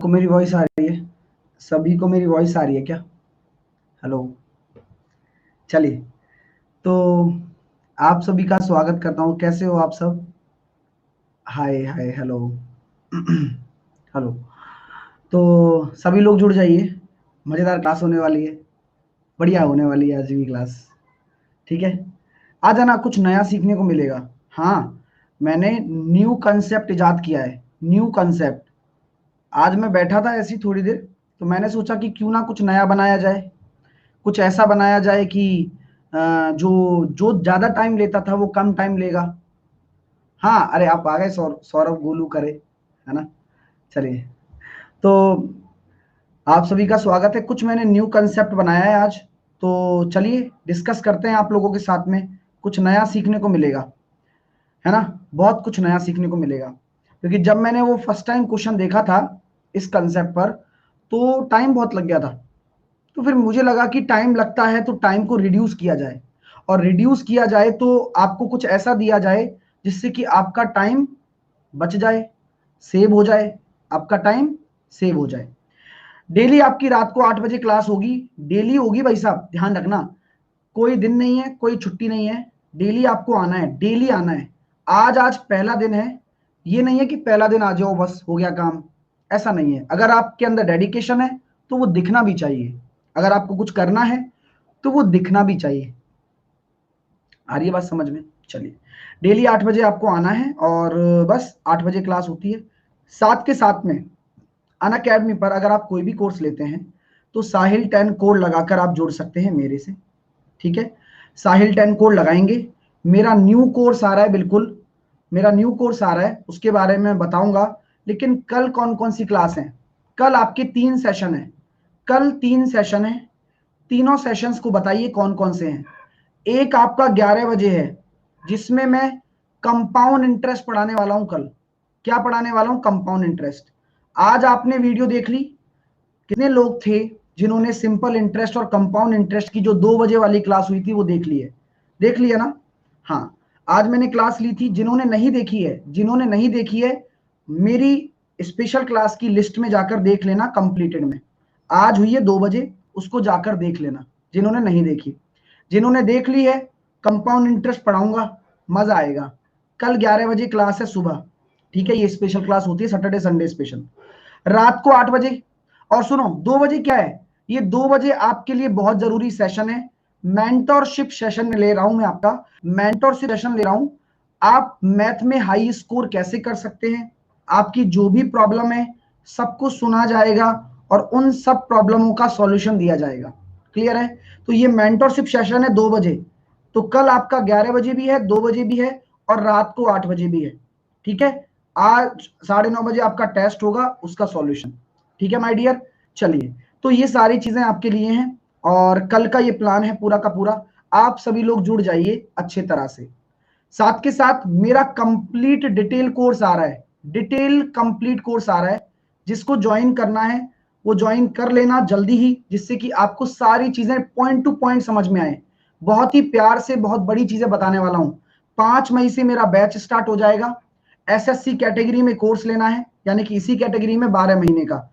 को मेरी वॉइस आ रही है? सभी को मेरी वॉइस आ रही है क्या? हेलो। चलिए, तो आप सभी का स्वागत करता हूँ। कैसे हो आप सब? हाय हाय हेलो। हेलो। तो सभी लोग जुड़ जाइए, मज़ेदार क्लास होने वाली है, बढ़िया होने वाली है आज की क्लास। ठीक है, आज है ना कुछ नया सीखने को मिलेगा। हाँ, मैंने न्यू कंसेप्ट इजाद किया है, न्यू कंसेप्ट। आज मैं बैठा था ऐसी थोड़ी देर, तो मैंने सोचा कि क्यों ना कुछ नया बनाया जाए, कुछ ऐसा बनाया जाए कि जो जो ज़्यादा टाइम लेता था वो कम टाइम लेगा। हाँ, अरे आप आ गए, सौरभ गोलू करे, है ना? चलिए, तो आप सभी का स्वागत है। कुछ मैंने न्यू कंसेप्ट बनाया है आज, तो चलिए डिस्कस करते हैं आप लोगों के साथ में। कुछ नया सीखने को मिलेगा, है ना? बहुत कुछ नया सीखने को मिलेगा, क्योंकि जब मैंने वो फर्स्ट टाइम क्वेश्चन देखा था इस कंसेप्ट पर, तो टाइम बहुत लग गया था। तो फिर मुझे लगा कि टाइम लगता है तो टाइम को रिड्यूस किया जाए, और रिड्यूस किया जाए तो आपको कुछ ऐसा दिया जाए जिससे कि आपका टाइम बच जाए, सेव हो जाए, आपका टाइम सेव हो जाए। डेली आपकी रात को 8 बजे क्लास होगी, डेली होगी भाई साहब, ध्यान रखना। कोई दिन नहीं है, कोई छुट्टी नहीं है, डेली आपको आना है, डेली आना है। आज आज पहला दिन है, ये नहीं है कि पहला दिन आ जाओ बस हो गया काम, ऐसा नहीं है। अगर आपके अंदर डेडिकेशन है तो वो दिखना भी चाहिए। अगर आपको कुछ करना है तो वो दिखना भी चाहिए। आ रही है बात समझ में? चलिए, डेली 8 बजे आपको आना है, और बस 8 बजे क्लास होती है। साथ के साथ में अनअकैडमी पर अगर आप कोई भी कोर्स लेते हैं तो साहिल 10 कोड लगाकर आप जुड़ सकते हैं मेरे से। ठीक है, साहिल 10 कोड लगाएंगे। मेरा न्यू कोर्स आ रहा है, बिल्कुल मेरा न्यू कोर्स आ रहा है, उसके बारे में बताऊंगा। लेकिन कल कौन कौन सी क्लास है? कल आपके 3 सेशन है, कल 3 सेशन है। तीनों सेशंस को बताइए कौन कौन से हैं। एक आपका 11 बजे है, जिसमें मैं कंपाउंड इंटरेस्ट पढ़ाने वाला हूं। कल क्या पढ़ाने वाला हूं? Compound interest. आज आपने वीडियो देख ली? कितने लोग थे जिन्होंने सिंपल इंटरेस्ट और कंपाउंड इंटरेस्ट की जो 2 बजे वाली क्लास हुई थी वो देख ली है? देख लिया ना? हाँ, आज मैंने क्लास ली थी। जिन्होंने नहीं देखी है, जिन्होंने नहीं देखी है, मेरी स्पेशल क्लास की लिस्ट में जाकर देख लेना, कंप्लीटेड में आज हुई है 2 बजे, उसको जाकर देख लेना जिन्होंने नहीं देखी। जिन्होंने देख ली है, कंपाउंड इंटरेस्ट पढ़ाऊंगा, मजा आएगा। कल 11 बजे क्लास है सुबह। ठीक है, ये स्पेशल क्लास होती है सैटरडे संडे स्पेशल। रात को 8 बजे। और सुनो, 2 बजे क्या है? ये 2 बजे आपके लिए बहुत जरूरी सेशन है। मेंटरशिप सेशन ले रहा हूं मैं आपका, मेंटरशिप सेशन ले रहा हूं। आप मैथ में हाई स्कोर कैसे कर सकते हैं, आपकी जो भी प्रॉब्लम है सबको सुना जाएगा, और उन सब प्रॉब्लमों का सॉल्यूशन दिया जाएगा। क्लियर है? तो ये मेंटरशिप सेशन है 2 बजे। तो कल आपका 11 बजे भी है, 2 बजे भी है, और रात को 8 बजे भी है। ठीक है, आज 9:30 बजे आपका टेस्ट होगा, उसका सॉल्यूशन। ठीक है माय डियर? चलिए, तो ये सारी चीजें आपके लिए हैं, और कल का ये प्लान है पूरा का पूरा। आप सभी लोग जुड़ जाइए अच्छे तरह से। साथ के साथ मेरा कंप्लीट डिटेल कोर्स आ रहा है, डिटेल कंप्लीट कोर्स आ रहा है। जिसको ज्वाइन करना है वो ज्वाइन कर लेना जल्दी ही, जिससे कि आपको सारी चीजें पॉइंट टू पॉइंट समझ में आए। बहुत ही प्यार से बहुत बड़ी चीजें बताने वाला हूं। 5 मई से मेरा बैच स्टार्ट हो जाएगा। एसएससी कैटेगरी में कोर्स लेना है, यानी कि इसी कैटेगरी में 12 महीने का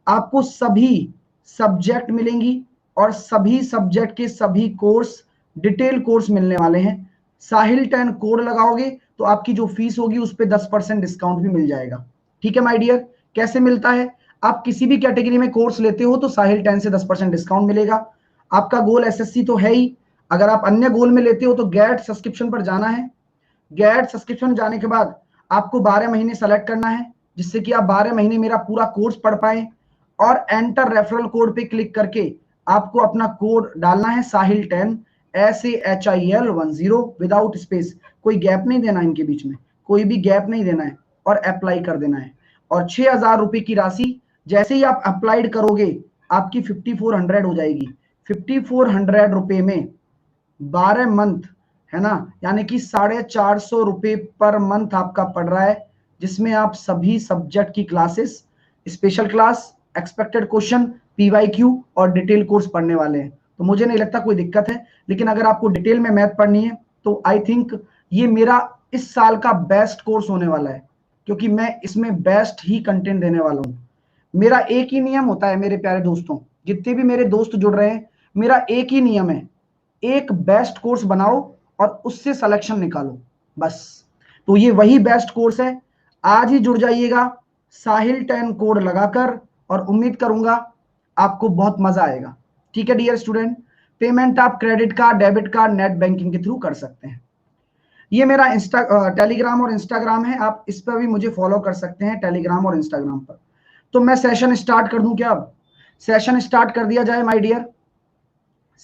आपको सभी सब्जेक्ट मिलेंगी, और सभी सब्जेक्ट के सभी कोर्स डिटेल कोर्स मिलने वाले हैं। साहिल 10 कोड लगाओगे तो आपकी जो फीस होगी उस पर 10% डिस्काउंट भी मिल जाएगा। ठीक है माय डियर? कैसे मिलता है? आप किसी भी कैटेगरी में कोर्स लेते हो तो साहिल 10 से 10% डिस्काउंट मिलेगा। आपका गोल एसएससी तो है ही, अगर आप अन्य गोल में लेते हो तो गैट सब्सक्रिप्शन पर जाना है। गैट सब्सक्रिप्शन जाने के बाद आपको 12 महीने सेलेक्ट करना है, जिससे कि आप 12 महीने मेरा पूरा कोर्स पढ़ पाए। और एंटर रेफरल कोड पे क्लिक करके आपको अपना कोड डालना है, साहिल 10, SAHIL10 विदाउट स्पेस, कोई गैप नहीं देना इनके बीच में, कोई भी गैप नहीं देना है, और अप्लाई कर देना है। और 6,000 रुपए की राशि जैसे ही आप अप्लाइड करोगे आपकी 5400 हो जाएगी। 5400 रुपए में 12 मंथ, है ना, यानी कि 450 रुपए पर मंथ आपका पड़ रहा है, जिसमें आप सभी सब्जेक्ट की classes, special class, expected question, PYQ और डिटेल कोर्स पढ़ने वाले हैं। तो मुझे नहीं लगता कोई दिक्कत है। लेकिन अगर आपको डिटेल में मैथ पढ़नी है तो आई थिंक ये मेरा इस साल का बेस्ट कोर्स होने वाला है, क्योंकि मैं इसमें बेस्ट ही कंटेंट देने वाला हूँ। मेरा एक ही नियम होता है मेरे प्यारे दोस्तों, जितने भी मेरे दोस्त जुड़ रहे हैं, मेरा एक ही नियम है, एक बेस्ट कोर्स बनाओ और उससे सिलेक्शन निकालो बस। तो ये वही बेस्ट कोर्स है, आज ही जुड़ जाइएगा साहिल 10 कोड लगाकर, और उम्मीद करूंगा आपको बहुत मजा आएगा। ठीक है डियर स्टूडेंट, पेमेंट आप credit card, debit card, net banking के थ्रू कर सकते हैं। ये मेरा टेलीग्राम और इंस्टाग्राम है, आप इस पर भी मुझे फॉलो कर सकते हैं टेलीग्राम और इंस्टाग्राम पर। तो मैं सेशन स्टार्ट कर दूं क्या? अब सेशन स्टार्ट कर दिया जाए माय डियर,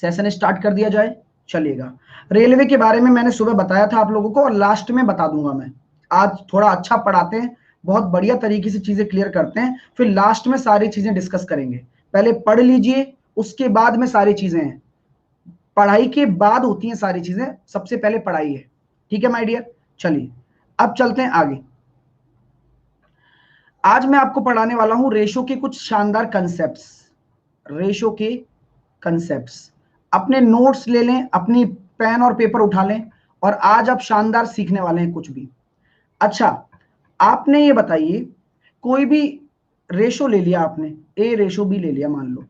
सेशन स्टार्ट कर दिया जाए, चलिएगा। रेलवे के बारे में मैंने सुबह बताया था आप लोगों को, और लास्ट में बता दूंगा मैं। आज थोड़ा अच्छा पढ़ाते हैं, बहुत बढ़िया तरीके से चीजें क्लियर करते हैं, फिर लास्ट में सारी चीजें डिस्कस करेंगे। पहले पढ़ लीजिए, उसके बाद में सारी चीजें हैं, पढ़ाई के बाद होती हैं सारी चीजें, सबसे पहले पढ़ाई है। ठीक है माय डियर, चलिए अब चलते हैं आगे। आज मैं आपको पढ़ाने वाला हूं रेशो के कुछ शानदार कंसेप्ट्स, रेशो के कंसेप्ट्स। अपने नोट्स ले लें, अपनी पेन और पेपर उठा लें, और आज आप शानदार सीखने वाले हैं कुछ भी। अच्छा, आपने ये बताइए, कोई भी रेशो ले लिया आपने, ए रेशो बी ले लिया मान लो,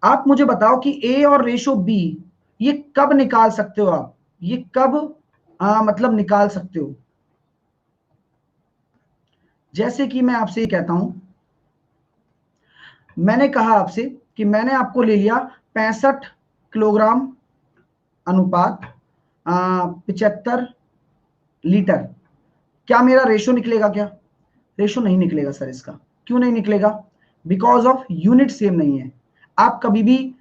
आप मुझे बताओ कि ए और रेशो बी ये कब निकाल सकते हो आप, ये कब मतलब निकाल सकते हो? जैसे कि मैं आपसे ये कहता हूं, मैंने कहा आपसे कि मैंने आपको ले लिया 65 किलोग्राम अनुपात 75 लीटर, क्या मेरा रेशो निकलेगा? क्या रेशो नहीं निकलेगा सर इसका। क्यों नहीं निकलेगा? बिकॉज ऑफ यूनिट सेम नहीं है। आप कभी भी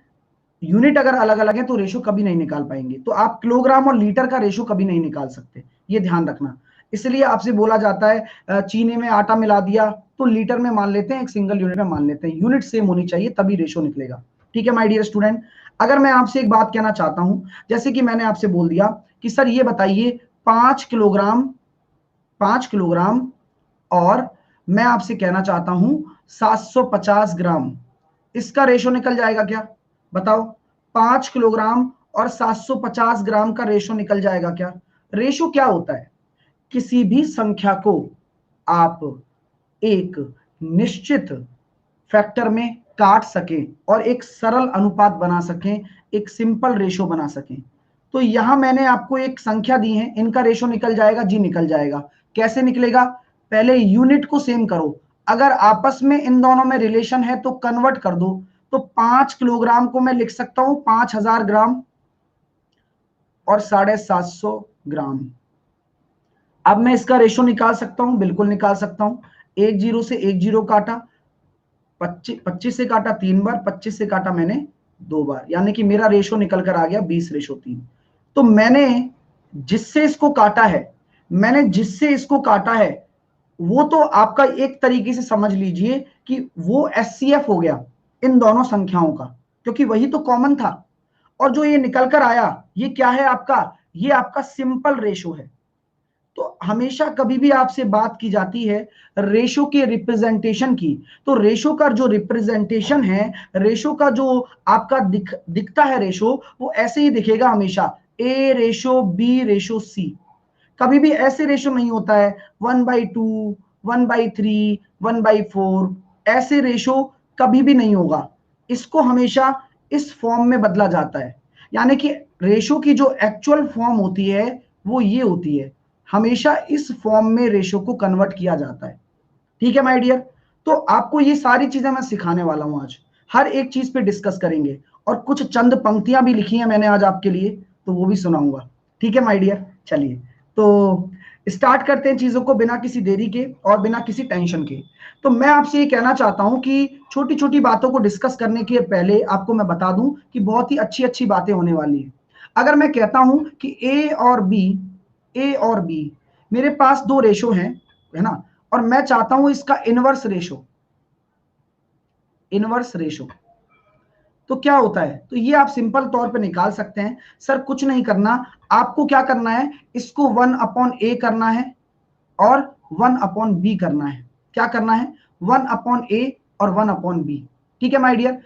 यूनिट अगर अलग अलग है तो रेशो कभी नहीं निकाल पाएंगे, तो आप किलोग्राम और लीटर का रेशो कभी नहीं निकाल सकते, ये ध्यान रखना। इसलिए आपसे बोला जाता है चीनी में आटा मिला दिया तो लीटर में मान लेते हैं, एक सिंगल यूनिट में मान लेते हैं, यूनिट सेम होनी चाहिए तभी रेशो निकलेगा। ठीक है माय डियर स्टूडेंट, अगर मैं आपसे एक बात कहना चाहता हूं, जैसे कि मैंने आपसे बोल दिया कि सर ये बताइए 5 किलोग्राम, 5 किलोग्राम, और मैं आपसे कहना चाहता हूं 750 ग्राम, इसका रेशो निकल जाएगा क्या? बताओ, 5 किलोग्राम और 750 ग्राम का रेशो निकल जाएगा क्या? रेशो क्या होता है? किसी भी संख्या को आप एक निश्चित फैक्टर में काट सकें और एक सरल अनुपात बना सकें, एक सिंपल रेशो बना सकें। तो यहां मैंने आपको एक संख्या दी है, इनका रेशो निकल जाएगा जी, निकल जाएगा। कैसे निकलेगा? पहले यूनिट को सेम करो, अगर आपस में इन दोनों में रिलेशन है तो कन्वर्ट कर दो। तो 5 किलोग्राम को मैं लिख सकता हूं 5000 ग्राम और 750 ग्राम। अब मैं इसका रेशो निकाल सकता हूं, बिल्कुल निकाल सकता हूं। एक जीरो से एक जीरो काटा, 25 से काटा 3 बार, 25 से काटा मैंने 2 बार, यानी कि मेरा रेशो निकल कर आ गया 20:3। तो मैंने जिससे इसको काटा है, मैंने जिससे इसको काटा है, वो तो आपका एक तरीके से समझ लीजिए कि वो एचसीएफ हो गया इन दोनों संख्याओं का, क्योंकि वही तो कॉमन था। और जो ये निकल कर आया, ये क्या है आपका? ये आपका सिंपल रेशो है। तो हमेशा कभी भी आपसे बात की जाती है रेशो के रिप्रेजेंटेशन की, तो रेशो का जो रिप्रेजेंटेशन है, रेशो का जो आपका दिखता है रेशो, वो ऐसे ही दिखेगा हमेशा, ए रेशो बी रेशो सी। कभी भी ऐसे रेशो नहीं होता है 1/2, 1/3, 1/4, ऐसे रेशो कभी भी नहीं होगा। इसको हमेशा इस फॉर्म में बदला जाता है, यानी कि रेशो की जो एक्चुअल फॉर्म होती है वो ये होती है, हमेशा इस फॉर्म में रेशो को कन्वर्ट किया जाता है। ठीक है माय डियर, तो आपको ये सारी चीजें मैं सिखाने वाला हूं आज, हर एक चीज पे डिस्कस करेंगे, और कुछ चंद पंक्तियां भी लिखी हैं मैंने आज आपके लिए, तो वो भी सुनाऊंगा। ठीक है माय डियर, चलिए तो स्टार्ट करते हैं चीजों को बिना किसी देरी के और बिना किसी टेंशन के। तो मैं आपसे ये कहना चाहता हूं कि छोटी छोटी बातों को डिस्कस करने के पहले आपको मैं बता दूं कि बहुत ही अच्छी अच्छी बातें होने वाली है। अगर मैं कहता हूं कि ए और बी मेरे पास दो रेशो हैं, है ना, और मैं चाहता हूं इसका इनवर्स रेशो, तो क्या होता है? तो ये आप सिंपल तौर पे निकाल सकते हैं। सर कुछ नहीं करना, आपको क्या करना है, इसको 1/a करना है और 1/b करना है। क्या करना है? 1/a और 1/b। ठीक है माय डियर,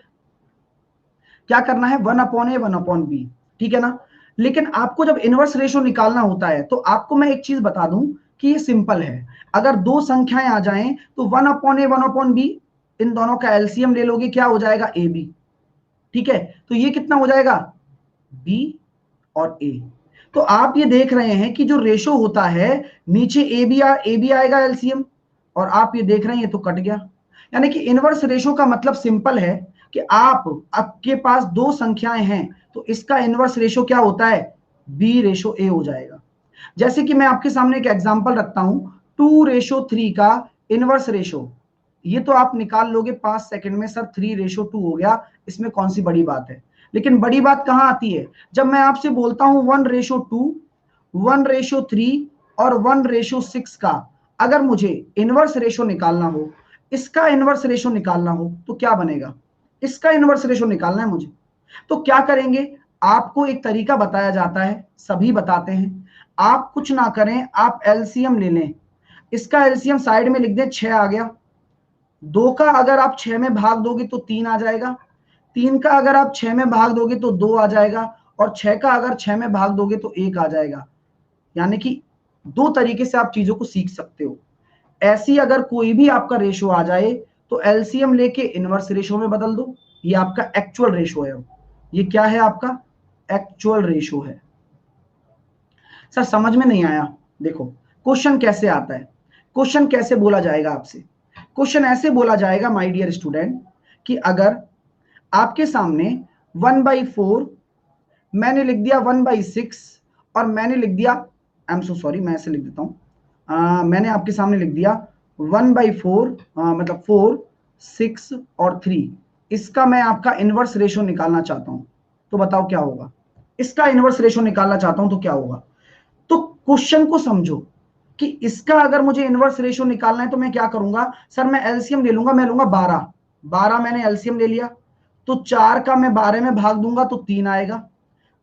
क्या करना है? 1/a 1/b, ठीक है ना। लेकिन आपको जब इनवर्स रेशो निकालना होता है तो आपको मैं एक चीज बता दूं कि ये सिंपल है। अगर दो संख्याएं आ जाएं तो 1/a 1/b इन दोनों का एलसीएम ले लोगे, क्या हो जाएगा, ए बी। ठीक है, तो ये कितना हो जाएगा, बी और ए। तो आप ये देख रहे हैं कि जो रेशो होता है नीचे ए बी आएगा एलसीएम, और आप ये देख रहे हैं ये तो कट गया। यानी कि इनवर्स रेशो का मतलब सिंपल है कि आपके पास दो संख्याएं हैं तो इसका इनवर्स रेशो क्या होता है, बी रेशो ए हो जाएगा। जैसे कि मैं आपके सामने एक एग्जांपल रखता हूं, 2:3 का इनवर्स रेशो, ये तो आप निकाल लोगे 5 सेकंड में, सर 3:2 हो गया, इसमें कौन सी बड़ी बात है। लेकिन बड़ी बात कहां आती है, जब मैं आपसे बोलता हूं 1:2, 1:3 और 1:6 का अगर मुझे इनवर्स रेशो निकालना हो, इसका इनवर्स रेशो निकालना हो तो क्या बनेगा, इसका इनवर्स रेशो निकालना है मुझे। तो क्या करेंगे, आपको एक तरीका बताया जाता है, सभी बताते हैं, आप कुछ ना करें, आप एलसीएम ले लें। इसका एलसीएम साइड में लिख दें, 6 आ गया। 2 का अगर आप 6 में भाग दोगे तो 3 आ जाएगा। 3 का अगर आप 6 में भाग दोगे तो 2 आ जाएगा, और 6 का अगर 6 में भाग दोगे तो 1 आ जाएगा। यानी कि दो तरीके से आप चीजों को सीख सकते हो। ऐसी अगर कोई भी आपका रेशो आ जाए तो एलसीएम लेके इनवर्स रेशो में बदल दो, ये आपका एक्चुअल रेशो है। ये क्या है, आपका एक्चुअल रेशो है। सर समझ में नहीं आया, देखो क्वेश्चन कैसे आता है, क्वेश्चन कैसे बोला जाएगा आपसे। क्वेश्चन ऐसे बोला जाएगा माय डियर स्टूडेंट कि अगर आपके सामने 1/4, मैंने लिख दिया 1/6, और मैंने लिख दिया, आई एम सो सॉरी, मैं ऐसे लिख देता हूं, मैंने आपके सामने लिख दिया 1/4, मतलब 4, 6 और 3, इसका मैं आपका इनवर्स रेशो निकालना चाहता हूं, तो बताओ क्या होगा। इसका इनवर्स रेशो निकालना चाहता हूं तो क्या होगा। तो क्वेश्चन को समझो कि इसका अगर मुझे इनवर्स रेशो निकालना है तो मैं क्या करूंगा, सर मैं एलसीएम ले लूंगा, मैं लूंगा 12। 12 मैंने एलसीएम ले लिया, तो 4 का मैं 12 में भाग दूंगा तो 3 आएगा।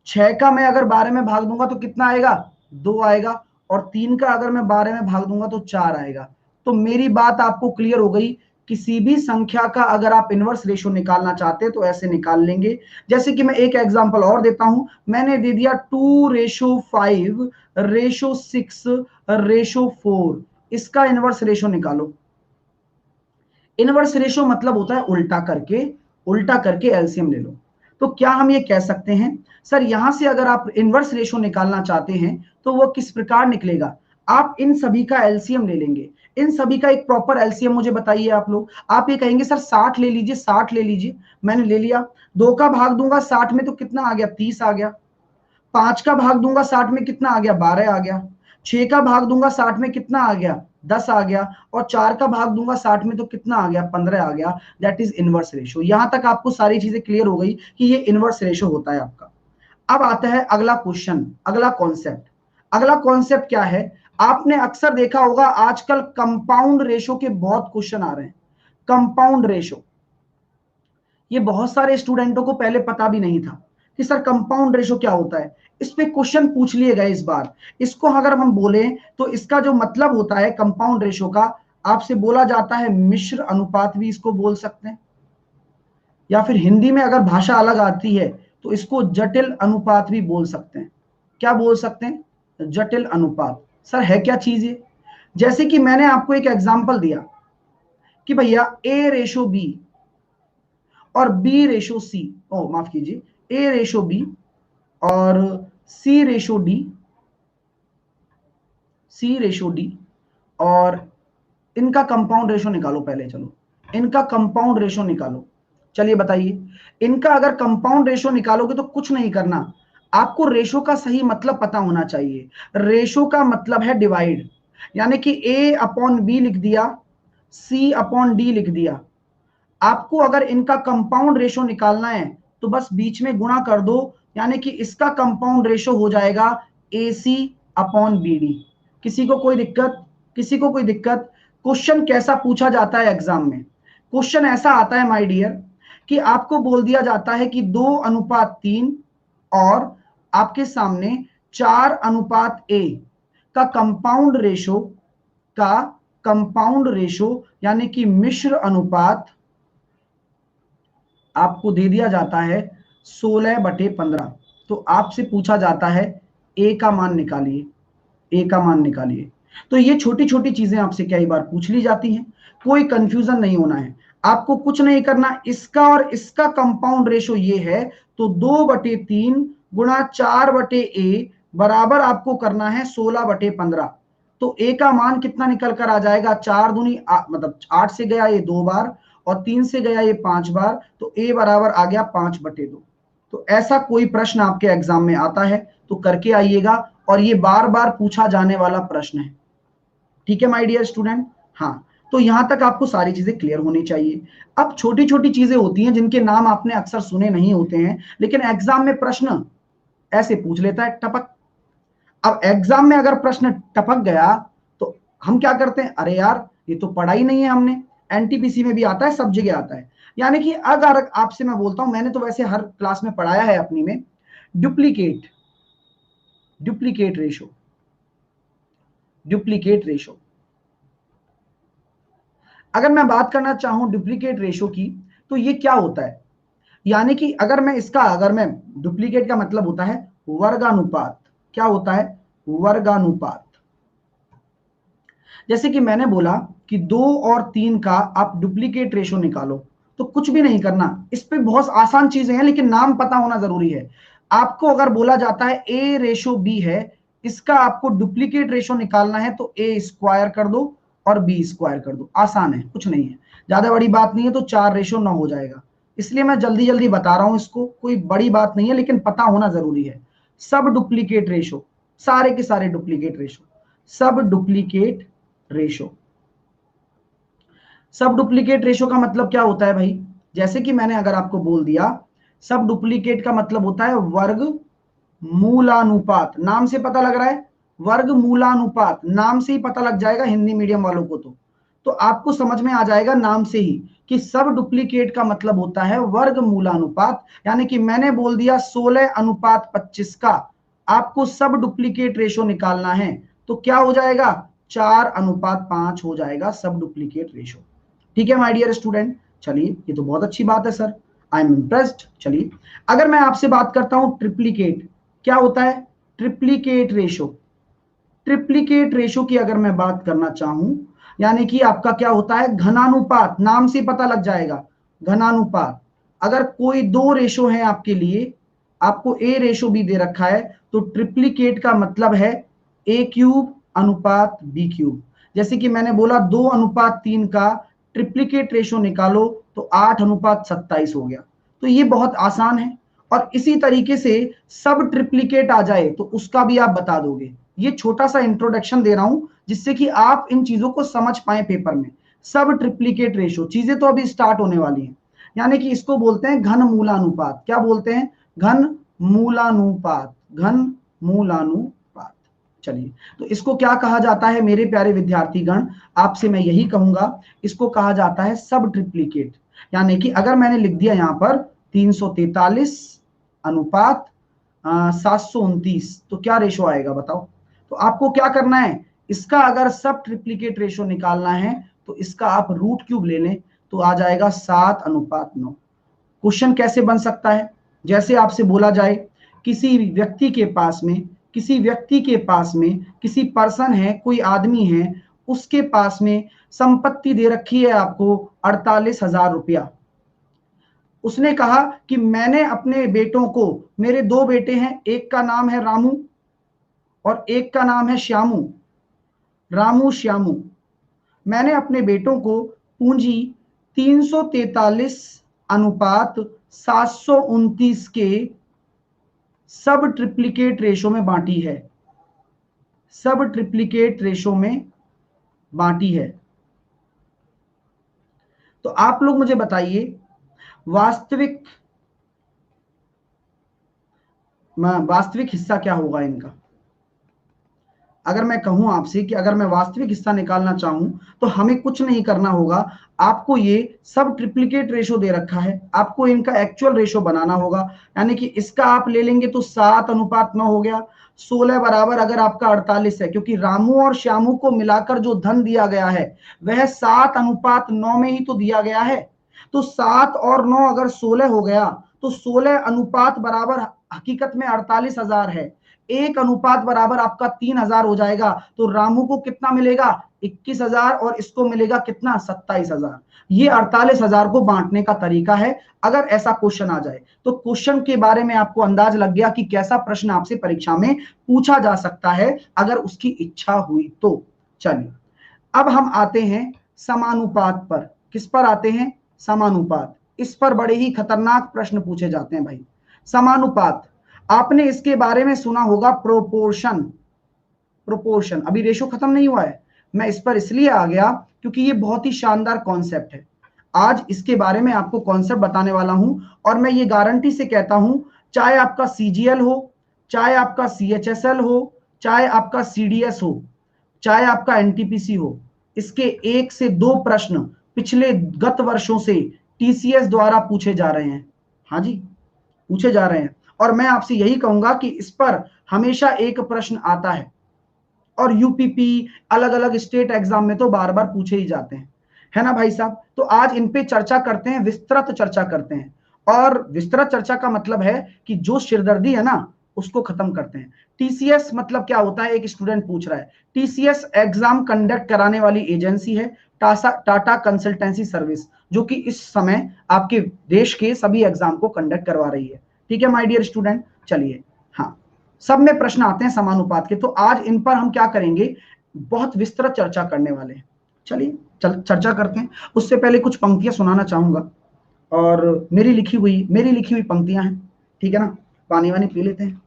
6 का मैं अगर 12 में भाग दूंगा तो कितना आएगा, 2 आएगा। और 3 का अगर मैं 12 में भाग दूंगा तो 4 आएगा। तो मेरी बात आपको क्लियर हो गई, किसी भी संख्या का अगर आप इनवर्स रेशो निकालना चाहते हैं तो ऐसे निकाल लेंगे। जैसे कि मैं एक एग्जांपल और देता हूं, मैंने दे दिया 2:5:6:4, इसका इनवर्स रेशो निकालो। इनवर्स रेशो मतलब होता है उल्टा करके एलसीएम ले लो। तो क्या हम ये कह सकते हैं, सर यहां से अगर आप इनवर्स रेशो निकालना चाहते हैं तो वो किस प्रकार निकलेगा, आप इन सभी का एलसीएम ले लेंगे। इन सभी का एक प्रॉपर एलसीएम मुझे बताइए आप लोग। आप ये कहेंगे सर 60 ले लीजिए, 60 ले लीजिए, मैंने ले लिया। 2 का भाग दूंगा 60 में तो कितना आ गया, 30 आ गया। 5 का भाग दूंगा 60 में कितना आ गया, 12 आ गया। 6 का भाग दूंगा 60 में कितना आ गया, 10 आ गया। और 4 का भाग दूंगा 60 में तो कितना आ गया, 15 आ गया। That is inverse ratio. यहां तक आपको सारी चीजें क्लियर हो गई कि ये इनवर्स रेशो होता है आपका। अब आता है अगला क्वेश्चन, अगला कॉन्सेप्ट। अगला कॉन्सेप्ट क्या है, आपने अक्सर देखा होगा आजकल कंपाउंड रेशो के बहुत क्वेश्चन आ रहे हैं। कंपाउंड रेशो, ये बहुत सारे स्टूडेंटों को पहले पता भी नहीं था कि सर कंपाउंड रेशो क्या होता है। इस पे क्वेश्चन पूछ लिए गए इस बार। इसको अगर हम बोले तो इसका जो मतलब होता है कंपाउंड रेशो का, आपसे बोला जाता है मिश्र अनुपात भी इसको बोल सकते हैं, या फिर हिंदी में अगर भाषा अलग आती है तो इसको जटिल अनुपात भी बोल सकते हैं। क्या बोल सकते हैं, जटिल अनुपात। सर है क्या चीज ये, जैसे कि मैंने आपको एक एग्जांपल दिया कि भैया A:B और B:C, ओ माफ कीजिए, A:B और C:D और इनका कंपाउंड रेशो निकालो पहले। चलो इनका कंपाउंड रेशो निकालो। चलिए बताइए, इनका अगर कंपाउंड रेशो निकालोगे तो कुछ नहीं करना, आपको रेशो का सही मतलब पता होना चाहिए। रेशो का मतलब है डिवाइड, यानी कि A/B लिख दिया, C/D लिख दिया। आपको अगर इनका कंपाउंड रेशो निकालना है तो बस बीच में गुणा कर दो, यानी कि इसका कंपाउंड रेशो हो जाएगा AC/BD। किसी को कोई दिक्कत, किसी को कोई दिक्कत। क्वेश्चन कैसा पूछा जाता है एग्जाम में, क्वेश्चन ऐसा आता है माय डियर कि आपको बोल दिया जाता है कि 2:3 और आपके सामने 4:A का कंपाउंड रेशो यानी कि मिश्र अनुपात आपको दे दिया जाता है 16/15। तो आपसे पूछा जाता है ए का मान निकालिए, ए का मान निकालिए। तो ये छोटी छोटी चीजें आपसे कई बार पूछ ली जाती हैं, कोई कंफ्यूजन नहीं होना है। आपको कुछ नहीं करना, इसका और इसका कंपाउंड रेशो ये है, तो 2/3 गुणा 4/a बराबर आपको करना है 16/15। तो a का मान कितना निकल कर आ जाएगा, 4 दूनी मतलब 8 से गया ये 2 बार और 3 से गया ये 5 बार, तो a बराबर आ गया 5/2। तो ऐसा कोई प्रश्न आपके एग्जाम में आता है तो करके आइएगा, और ये बार बार पूछा जाने वाला प्रश्न है। ठीक है माय डियर स्टूडेंट। हाँ, तो यहां तक आपको सारी चीजें क्लियर होनी चाहिए। अब छोटी छोटी चीजें होती हैं जिनके नाम आपने अक्सर सुने नहीं होते हैं, लेकिन एग्जाम में प्रश्न ऐसे पूछ लेता है, टपक। अब एग्जाम में अगर प्रश्न टपक गया तो हम क्या करते हैं, अरे यार ये तो पढ़ा ही नहीं है हमने। एनटीपीसी में भी आता है, सब जगह आता है। यानी कि अगर आपसे मैं बोलता हूं, मैंने तो वैसे हर क्लास में पढ़ाया है अपनी में, duplicate duplicate ratio, duplicate ratio. अगर मैं बात करना चाहूं डुप्लीकेट रेशो की, तो ये क्या होता है, यानी कि अगर मैं डुप्लीकेट का मतलब होता है वर्गानुपात। क्या होता है, वर्गानुपात। जैसे कि मैंने बोला कि 2 और 3 का आप डुप्लीकेट रेशो निकालो, तो कुछ भी नहीं करना, इस पे बहुत आसान चीजें हैं, लेकिन नाम पता होना जरूरी है। आपको अगर बोला जाता है a रेशो b है, इसका आपको डुप्लीकेट रेशो निकालना है, तो a स्क्वायर कर दो और b स्क्वायर कर दो। आसान है, कुछ नहीं है, ज्यादा बड़ी बात नहीं है। तो 4:9 हो जाएगा। इसलिए मैं जल्दी जल्दी बता रहा हूं, इसको कोई बड़ी बात नहीं है, लेकिन पता होना जरूरी है। सब डुप्लीकेट रेशो, सारे के सारे डुप्लीकेट रेशो, सब डुप्लीकेट रेशो। सब डुप्लीकेट रेशो का मतलब क्या होता है भाई, जैसे कि मैंने अगर आपको बोल दिया, सब डुप्लीकेट का मतलब होता है वर्ग मूलानुपात। नाम से पता लग रहा है, वर्ग मूलानुपात, नाम से ही पता लग जाएगा हिंदी मीडियम वालों को। तो आपको समझ में आ जाएगा नाम से ही कि सब डुप्लीकेट का मतलब होता है वर्ग मूलानुपात। यानी कि मैंने बोल दिया 16:25 का आपको सब डुप्लीकेट रेशो निकालना है, तो क्या हो जाएगा, 4:5 हो जाएगा सब डुप्लीकेट रेशो। ठीक है माय डियर स्टूडेंट। चलिए, ये तो बहुत अच्छी बात है सर, आई एम इम्प्रेस्ड। चलिए, अगर मैं आपसे बात करता हूं ट्रिप्लीकेट, क्या होता है ट्रिप्लीकेट रेशो। ट्रिप्लीकेट रेशो की अगर मैं बात करना चाहूं, यानी कि आपका क्या होता है घनानुपात, नाम से पता लग जाएगा घनानुपात। अगर कोई दो रेशो है आपके लिए, आपको ए रेशो भी दे रखा है, तो ट्रिप्लीकेट का मतलब है a³ अनुपात b³। जैसे कि मैंने बोला 2:3 का ट्रिप्लीकेट रेशो निकालो, तो 8:27 हो गया। तो ये बहुत आसान है। और इसी तरीके से सब ट्रिप्लीकेट आ जाए तो उसका भी आप बता दोगे। ये छोटा सा इंट्रोडक्शन दे रहा हूं जिससे कि आप इन चीजों को समझ पाए पेपर में। सब ट्रिप्लीकेट रेशो, चीजें तो अभी स्टार्ट होने वाली हैं। यानी कि इसको बोलते हैं घन मूलानुपात। क्या बोलते हैं, घन मूलानुपात, घन मूलानुपात। चलिए, तो इसको क्या कहा जाता है मेरे प्यारे विद्यार्थीगण, आपसे मैं यही कहूंगा, इसको कहा जाता है सब ट्रिप्लीकेट। यानी कि अगर मैंने लिख दिया यहां पर 343 अनुपात 729, तो क्या रेशो आएगा बताओ। तो आपको क्या करना है, इसका अगर सब ट्रिप्लीकेट रेशो निकालना है, तो इसका आप √³ ले लें, तो आ जाएगा 7:9। क्वेश्चन कैसे बन सकता है, जैसे आपसे बोला जाए किसी व्यक्ति के पास में, किसी पर्सन है, कोई आदमी है, उसके पास में संपत्ति दे रखी है आपको 48,000 रुपया। उसने कहा कि मैंने अपने बेटों को, मेरे 2 बेटे हैं, एक का नाम है रामू और एक का नाम है श्यामू, रामू श्यामू। मैंने अपने बेटों को पूंजी 343 अनुपात 729 के सब ट्रिप्लीकेट रेशो में बांटी है, सब ट्रिप्लीकेट रेशो में बांटी है। तो आप लोग मुझे बताइए, वास्तविक वास्तविक हिस्सा क्या होगा इनका। अगर मैं कहूं आपसे कि अगर मैं वास्तविक हिस्सा निकालना चाहूं, तो हमें कुछ नहीं करना होगा। आपको ये सब ट्रिप्लीकेट रेशो दे रखा है, आपको इनका एक्चुअल रेशो बनाना होगा। यानी कि इसका आप ले लेंगे तो 7:9 हो गया। 16 बराबर अगर आपका 48 है, क्योंकि रामू और श्यामू को मिलाकर जो धन दिया गया है वह 7:9 में ही तो दिया गया है। तो 7 और 9 अगर 16 हो गया, तो 16 अनुपात बराबर हकीकत में 48,000 है। 1 अनुपात बराबर आपका 3,000 हो जाएगा। तो रामू को कितना मिलेगा, 21,000 और इसको मिलेगा कितना 27,000। ये 48,000 को बांटने का तरीका है। अगर ऐसा क्वेश्चन आ जाए तो क्वेश्चन के बारे में आपको अंदाज लग गया कि कैसा प्रश्न आपसे परीक्षा में पूछा जा सकता है अगर उसकी इच्छा हुई तो। चलिए अब हम आते हैं समानुपात पर। किस पर आते हैं? समानुपात। इस पर बड़े ही खतरनाक प्रश्न पूछे जाते हैं भाई। समानुपात, आपने इसके बारे में सुना होगा प्रोपोर्शन। प्रोपोर्शन, अभी रेशो खत्म नहीं हुआ है, मैं इस पर इसलिए आ गया क्योंकि ये बहुत ही शानदार कॉन्सेप्ट है। आज इसके बारे में आपको कॉन्सेप्ट बताने वाला हूं और मैं ये गारंटी से कहता हूं, चाहे आपका सीजीएल हो, चाहे आपका सीएचएसएल हो, चाहे आपका सीडीएस हो, चाहे आपका एनटीपीसी हो, इसके 1 से 2 प्रश्न पिछले गत वर्षों से टीसीएस द्वारा पूछे जा रहे हैं। हाँ जी, पूछे जा रहे हैं और मैं आपसे यही कहूंगा कि इस पर हमेशा एक प्रश्न आता है और यूपीपी अलग अलग स्टेट एग्जाम में तो बार बार पूछे ही जाते हैं, है ना भाई साहब। तो आज इन पे चर्चा करते हैं, विस्तृत चर्चा करते हैं। और विस्तृत चर्चा का मतलब है कि जो सिरदर्दी है ना उसको खत्म करते हैं। टीसीएस मतलब क्या होता है, एक स्टूडेंट पूछ रहा है। टीसीएस एग्जाम कंडक्ट कराने वाली एजेंसी है, टाटा कंसल्टेंसी सर्विस, जो कि इस समय आपके देश के सभी एग्जाम को कंडक्ट करवा रही है। ठीक है माय डियर स्टूडेंट, चलिए हाँ, सब में प्रश्न आते हैं समानुपात के, तो आज इन पर हम क्या करेंगे, बहुत विस्तृत चर्चा करने वाले हैं। चलिए चर्चा करते हैं। उससे पहले कुछ पंक्तियां सुनाना चाहूंगा और मेरी लिखी हुई पंक्तियां हैं, ठीक है ना। पानी वानी पी लेते हैं।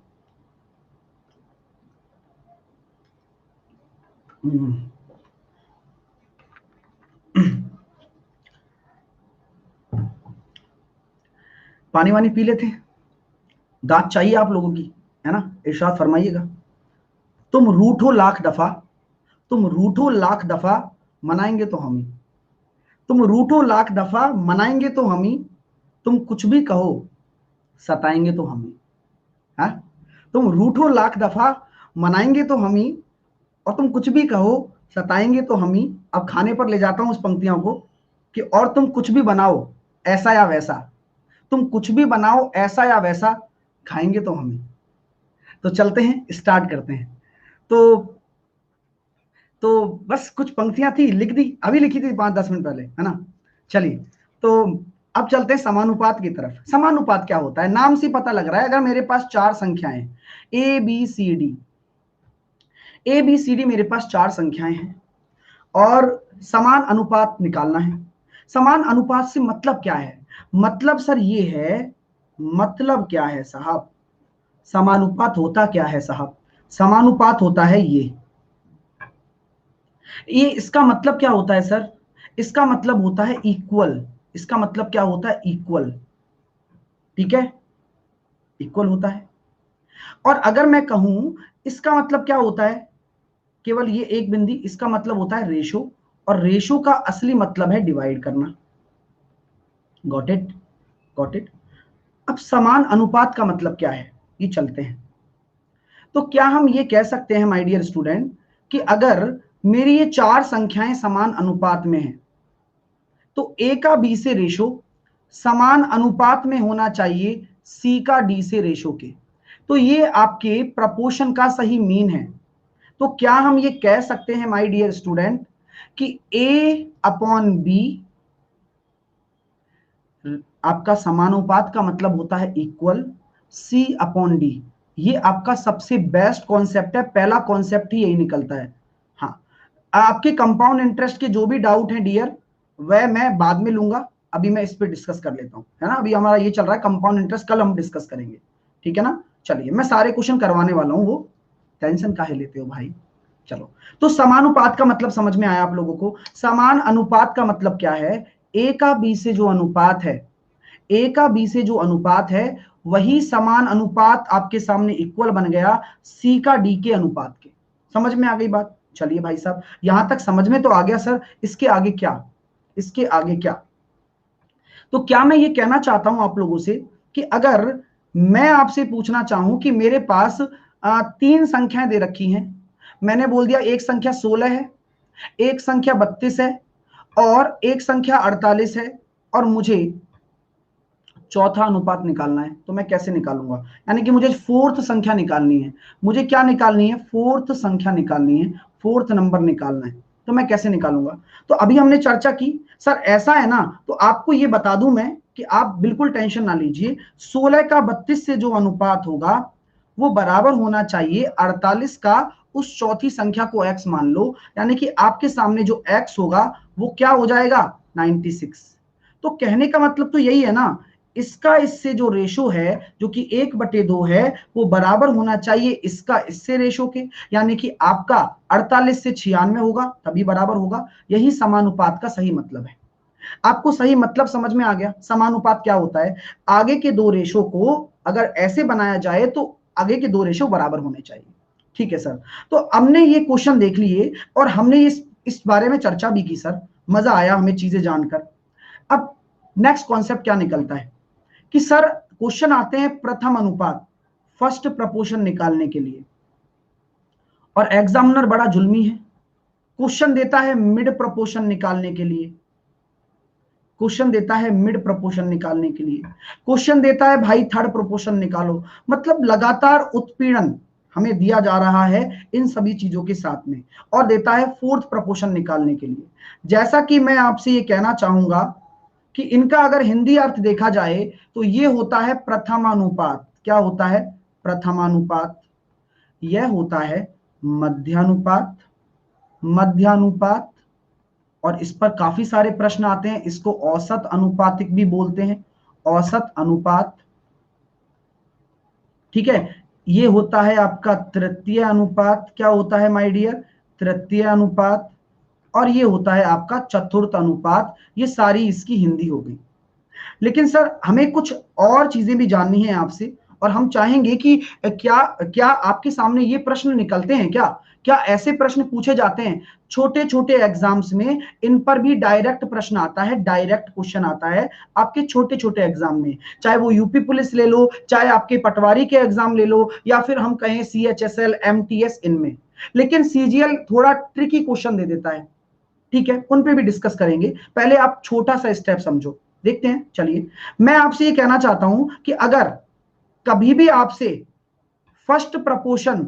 पानी वानी पी लेते हैं, दांत चाहिए आप लोगों की, है ना। इरशाद फरमाइएगा। तुम रूठो लाख दफा, तुम रूठो लाख दफा, मनाएंगे तो हम ही। तुम रूठो लाख दफा, मनाएंगे तो हम ही। तुम कुछ भी कहो, सताएंगे तो हम ही। हाँ, तुम रूठो लाख दफा, मनाएंगे तो हम ही, और तुम कुछ भी कहो, सताएंगे तो हम ही। अब खाने पर ले जाता हूं उस पंक्तियों को कि और तुम कुछ भी बनाओ ऐसा या वैसा, तुम कुछ भी बनाओ ऐसा या वैसा, खाएंगे तो हम ही। तो चलते हैं, स्टार्ट करते हैं। तो बस कुछ पंक्तियां थी, लिख दी, अभी लिखी थी 5-10 मिनट पहले, है ना। चलिए तो अब चलते हैं समानुपात की तरफ। समानुपात क्या होता है, नाम से पता लग रहा है। अगर मेरे पास 4 संख्याएं A B C D, A B C D मेरे पास 4 संख्याएं हैं और समान अनुपात निकालना है। समान अनुपात से मतलब क्या है? मतलब सर ये है, मतलब क्या है साहब, समानुपात होता क्या है साहब? समानुपात होता है ये इसका मतलब क्या होता है सर? इसका मतलब होता है इक्वल। इसका मतलब क्या होता है? इक्वल। ठीक है, इक्वल होता है। और अगर मैं कहूं इसका मतलब क्या होता है, केवल ये एक बिंदी, इसका मतलब होता है रेशो, और रेशो का असली मतलब है डिवाइड करना। Got it, got it. अब समान अनुपात का मतलब क्या है, ये चलते हैं। तो क्या हम ये कह सकते हैं माय डियर स्टूडेंट कि अगर मेरी ये 4 संख्याएं समान अनुपात में हैं तो ए का बी से रेशो समान अनुपात में होना चाहिए सी का डी से रेशो के। तो ये आपके प्रपोर्शन का सही मीन है। तो क्या हम ये कह सकते हैं माय डियर स्टूडेंट कि ए अपॉन बी आपका समानुपात का मतलब होता है इक्वल, सी अपॉन डी। ये आपका सबसे बेस्ट कॉन्सेप्ट है, पहला कॉन्सेप्ट ही यही निकलता है। हाँ, आपके कंपाउंड इंटरेस्ट के जो भी डाउट हैं डियर, वह मैं बाद में लूंगा, अभी मैं इस पे डिस्कस कर लेता हूं, है ना। अभी हमारा ये चल रहा है कंपाउंड इंटरेस्ट, कल हम डिस्कस करेंगे, ठीक है ना। चलिए मैं सारे क्वेश्चन करवाने वाला हूं, वो टेंशन काहे लेते हो भाई। चलो, तो समानुपात का मतलब समझ में आया आप लोगों को। समान अनुपात का मतलब क्या है, ए का बी से जो अनुपात है, ए का बी से जो अनुपात है वही समान अनुपात आपके सामने इक्वल बन गया सी का डी के अनुपात के। समझ में आ गई बात? चलिए भाई साहब, यहां तक समझ में तो आ गया सर, इसके आगे क्या, इसके आगे क्या? तो क्या मैं ये कहना चाहता हूं आप लोगों से कि अगर मैं आपसे पूछना चाहूं कि मेरे पास 3 संख्याएं दे रखी हैं, मैंने बोल दिया एक संख्या 16 है, एक संख्या 32 है और एक संख्या 48 है, और मुझे चौथा अनुपात निकालना है, तो मैं कैसे निकालूंगा? यानी कि मुझे फोर्थ संख्या निकालनी है। मुझे क्या निकालनी है? फोर्थ संख्या निकालनी है, फोर्थ नंबर निकालना है। तो मैं कैसे निकालूंगा? तो अभी हमने चर्चा की सर ऐसा है ना, तो आपको ये बता दूं मैं कि आप बिल्कुल टेंशन ना लीजिए, 16 का 32 से जो अनुपात होगा वो बराबर होना चाहिए 48 का उस चौथी संख्या को x मान लो, यानी कि आपके सामने जो x होगा वो क्या हो जाएगा 96। तो कहने का मतलब तो यही है ना, इसका इससे जो रेशो है जो कि 1/2 है वो बराबर होना चाहिए इसका इससे रेशो के, यानी कि आपका 48 से 96 होगा तभी बराबर होगा। यही समानुपात का सही मतलब है। आपको सही मतलब समझ में आ गया? समानुपात क्या होता है? आगे के दो रेशो को अगर ऐसे बनाया जाए तो आगे के दो रेशो बराबर होने चाहिए। ठीक है सर, तो हमने ये क्वेश्चन देख लिए और हमने इस बारे में चर्चा भी की सर, मजा आया हमें चीजें जानकर। अब नेक्स्ट कॉन्सेप्ट क्या निकलता है कि सर क्वेश्चन आते हैं प्रथम अनुपात, फर्स्ट प्रपोर्शन निकालने के लिए, और एग्जामिनर बड़ा जुल्मी है, क्वेश्चन देता है मिड प्रपोर्शन निकालने के लिए, क्वेश्चन देता है मिड प्रपोर्शन निकालने के लिए, क्वेश्चन देता है भाई थर्ड प्रपोर्शन निकालो। मतलब लगातार उत्पीड़न हमें दिया जा रहा है इन सभी चीजों के साथ में, और देता है फोर्थ प्रपोर्शन निकालने के लिए। जैसा कि मैं आपसे ये कहना चाहूंगा कि इनका अगर हिंदी अर्थ देखा जाए तो ये होता है प्रथमानुपात। क्या होता है? प्रथमानुपात। यह होता है मध्यानुपात, मध्यानुपात, और इस पर काफी सारे प्रश्न आते हैं। इसको औसत अनुपातिक भी बोलते हैं, औसत अनुपात। ठीक है, ये होता है आपका तृतीय अनुपात। क्या होता है माय डियर? तृतीय अनुपात। और ये होता है आपका चतुर्थ अनुपात। ये सारी इसकी हिंदी हो गई। लेकिन सर हमें कुछ और चीजें भी जाननी है आपसे, और हम चाहेंगे कि क्या क्या आपके सामने ये प्रश्न निकलते हैं क्या? क्या ऐसे प्रश्न पूछे जाते हैं छोटे छोटे एग्जाम्स में? इन पर भी डायरेक्ट प्रश्न आता है, डायरेक्ट क्वेश्चन आता है आपके छोटे छोटे एग्जाम में, चाहे वो यूपी पुलिस ले लो, चाहे आपके पटवारी के एग्जाम ले लो, या फिर हम कहें CHSL MTS, इनमें। लेकिन CGL थोड़ा ट्रिकी क्वेश्चन दे देता है। ठीक है, उन पे भी डिस्कस करेंगे, पहले आप छोटा सा स्टेप समझो, देखते हैं। चलिए, मैं आपसे ये कहना चाहता हूं कि अगर कभी भी आपसे फर्स्ट प्रपोर्शन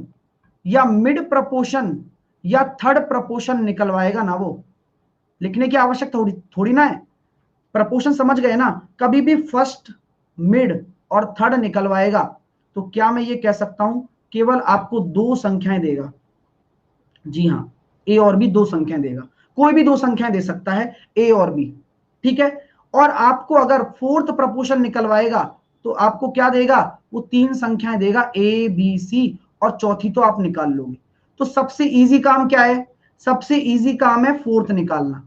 या मिड प्रपोर्शन या थर्ड प्रपोर्शन निकलवाएगा ना, वो लिखने की आवश्यकता थोड़ी थोड़ी ना है। प्रपोर्शन समझ गए ना? कभी भी फर्स्ट, मिड और थर्ड निकलवाएगा तो क्या मैं ये कह सकता हूं केवल आपको दो संख्याएं देगा? जी हां, ए और बी दो संख्याएं देगा। कोई भी दो संख्याएं दे सकता है, ए और बी। ठीक है, और आपको अगर फोर्थ प्रपोर्शन निकलवाएगा तो आपको क्या देगा? वो तीन संख्याएं देगा, ए बी सी, और चौथी तो आप निकाल लोगे। तो सबसे इजी काम क्या है? सबसे इजी काम है फोर्थ निकालना।